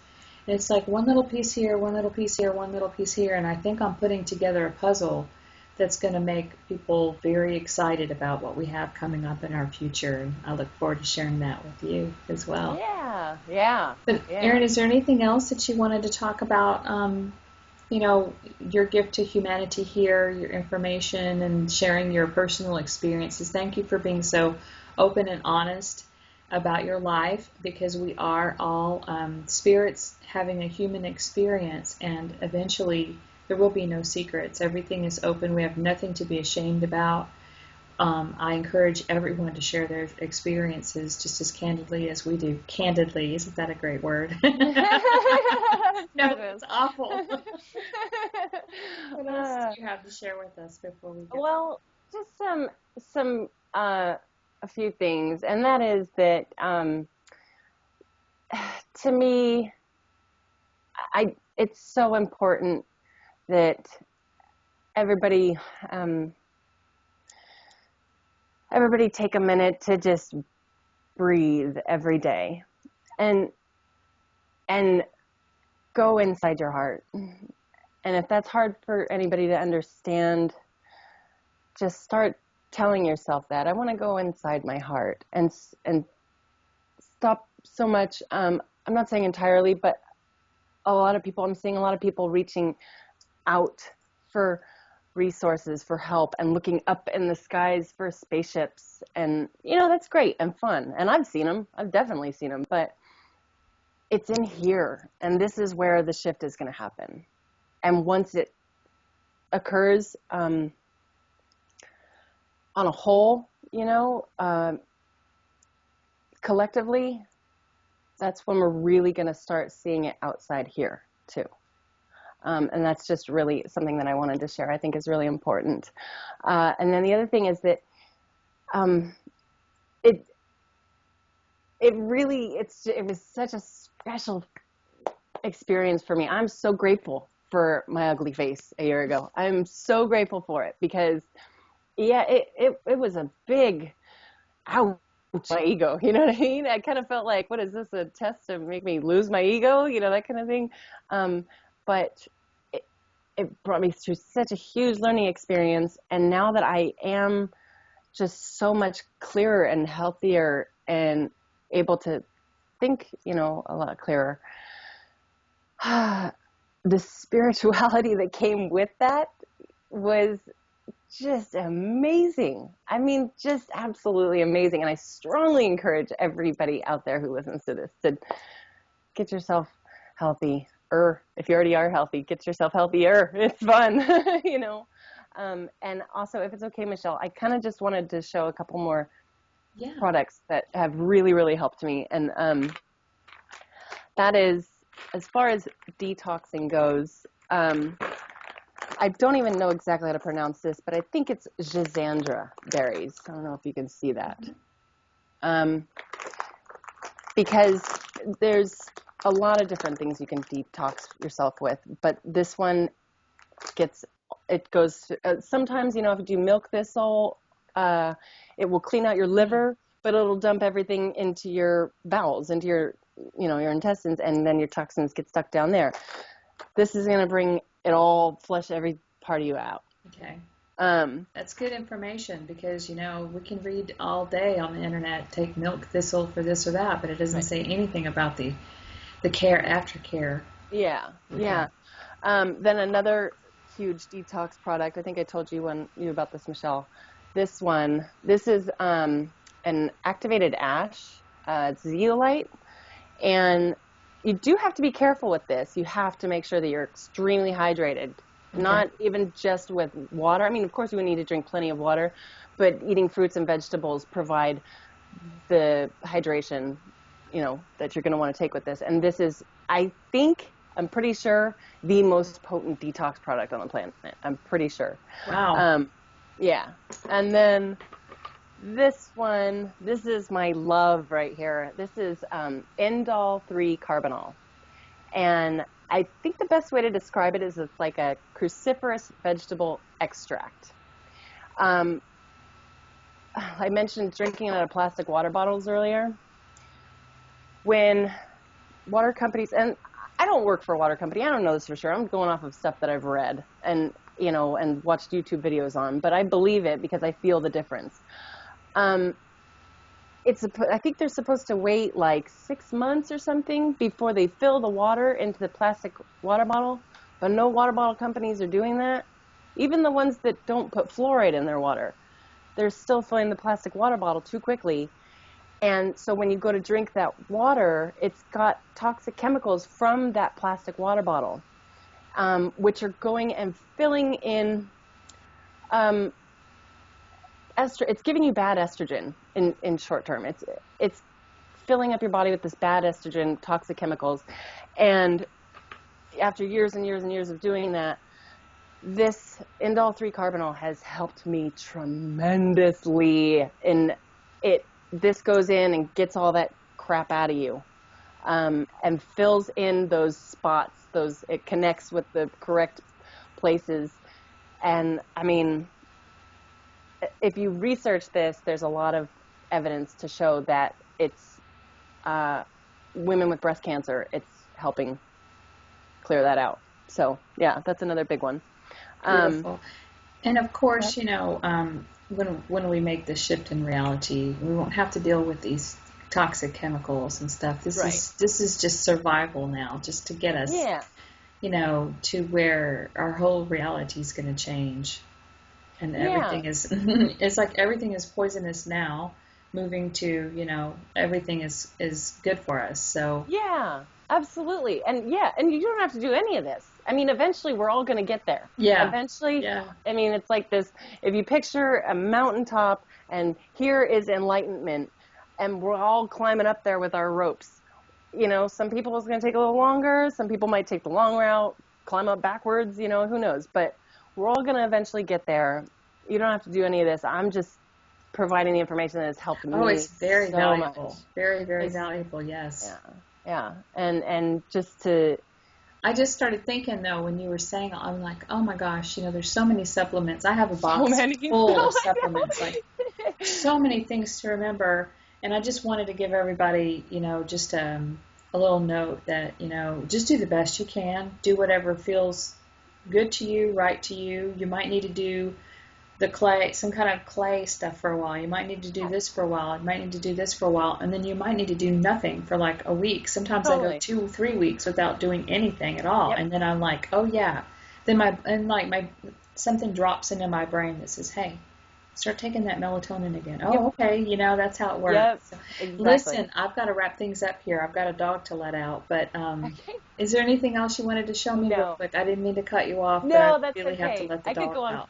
And it's like one little piece here, one little piece here, one little piece here, and I think I'm putting together a puzzle that's going to make people very excited about what we have coming up in our future. And I look forward to sharing that with you as well. Yeah. But Erin, is there anything else that you wanted to talk about? Your gift to humanity here, your information, and sharing your personal experiences. Thank you for being so open and honest about your life, because we are all spirits having a human experience, and eventually there will be no secrets. Everything is open. We have nothing to be ashamed about. I encourage everyone to share their experiences just as candidly as we do. Candidly, isn't that a great word? No, it's awful. What else do you have to share with us before we go? Well, just some a few things, and that is that to me, it's so important that everybody take a minute to just breathe every day and go inside your heart. And if that's hard for anybody to understand, just start telling yourself that I want to go inside my heart and stop so much. I'm not saying entirely, but I'm seeing a lot of people reaching out for resources, for help, and looking up in the skies for spaceships. And, that's great and fun. And I've seen them. I've definitely seen them. But it's in here. And this is where the shift is going to happen. And once it occurs on a whole, collectively, that's when we're really going to start seeing it outside here, too. And that's just really something that I wanted to share. I think is really important. And then the other thing is that it was such a special experience for me. I'm so grateful for my ugly face a year ago. I'm so grateful for it because, it was a big ouch, my ego. You know what I mean? I kind of felt like, what is this, a test to make me lose my ego? That kind of thing. But it brought me through such a huge learning experience. And now that I am just so much clearer and healthier and able to think, a lot clearer, the spirituality that came with that was just amazing. I mean, just absolutely amazing. And I strongly encourage everybody out there who listens to this to get yourself healthy. If you already are healthy, get yourself healthier. It's fun, And also, if it's okay, Michelle, I kind of just wanted to show a couple more products that have really, really helped me. And that is, as far as detoxing goes, I don't even know exactly how to pronounce this, but I think it's Gisandra berries. I don't know if you can see that. Because there's a lot of different things you can detox yourself with, but this one goes, sometimes, if you do milk thistle, it will clean out your liver, but it'll dump everything into your bowels, into your, your intestines, and then your toxins get stuck down there. This is going to bring it all, flush every part of you out. Okay. That's good information because, we can read all day on the internet, take milk thistle for this or that, but it doesn't Right. say anything about the care, aftercare. Yeah, Okay. yeah. Then another huge detox product. I think I told you about this, Michelle. This is an activated ash. It's zeolite, and you do have to be careful with this. You have to make sure that you're extremely hydrated, Okay. not even just with water. I mean, of course, you would need to drink plenty of water, but eating fruits and vegetables provide the hydration, that you're going to want to take with this. And this is, I'm pretty sure, the most potent detox product on the planet. I'm pretty sure. Wow. Yeah. And then this is my love right here. This is indole 3-carbinol. And I think the best way to describe it is it's like a cruciferous vegetable extract. I mentioned drinking out of plastic water bottles earlier. When water companies, and I don't work for a water company, I don't know this for sure. I'm going off of stuff that I've read and watched YouTube videos on, but I believe it because I feel the difference. I think they're supposed to wait like 6 months or something before they fill the water into the plastic water bottle, but no water bottle companies are doing that. Even the ones that don't put fluoride in their water, they're still filling the plastic water bottle too quickly. And so when you go to drink that water, it's got toxic chemicals from that plastic water bottle, which are going and filling in it's giving you bad estrogen in short term. It's filling up your body with this bad estrogen, toxic chemicals. And after years and years and years of doing that, this indole 3-carbinol has helped me tremendously. This goes in and gets all that crap out of you, and fills in those spots. It connects with the correct places. And I mean, if you research this, there's a lot of evidence to show that it's women with breast cancer. It's helping clear that out. So yeah, that's another big one. Beautiful. And of course, when we make the shift in reality, we won't have to deal with these toxic chemicals and stuff. This is just survival now, just to get us, to where our whole reality is going to change. And everything is, it's like everything is poisonous now, moving to, everything is good for us. So yeah, absolutely. And you don't have to do any of this. I mean, eventually we're all going to get there. Yeah. Eventually. Yeah. I mean, it's like this, if you picture a mountaintop and here is enlightenment and we're all climbing up there with our ropes. Some people it's going to take a little longer. Some people might take the long route, climb up backwards, who knows. But we're all going to eventually get there. You don't have to do any of this. I'm just providing the information that has helped me. Oh, it's very so valuable. Much. Very, very valuable, yes. Yeah. And just to... I just started thinking, though, when you were saying, I'm like, oh my gosh, there's so many supplements. I have a box full of supplements, like so many things to remember. And I just wanted to give everybody, just a little note that, just do the best you can. Do whatever feels good to you, right to you. You might need to do some kind of clay stuff for a while. You might need to do this for a while. You might need to do this for a while. And then you might need to do nothing for like a week. Sometimes I go 2 or 3 weeks without doing anything at all. Yep. And then I'm like, oh yeah. Then something drops into my brain that says, hey, start taking that melatonin again. Oh, okay. That's how it works. Yep, so, exactly. Listen, I've got to wrap things up here. I've got a dog to let out. But is there anything else you wanted to show me real quick? I didn't mean to cut you off. No, but that's I really okay. have to let the dog out.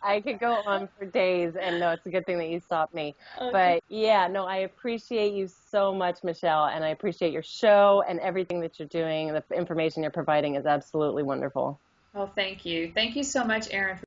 I could go on for days, and no, it's a good thing that you stopped me. Okay. But yeah, no, I appreciate you so much, Michelle, and I appreciate your show and everything that you're doing. The information you're providing is absolutely wonderful. Oh, thank you. Thank you so much, Erin.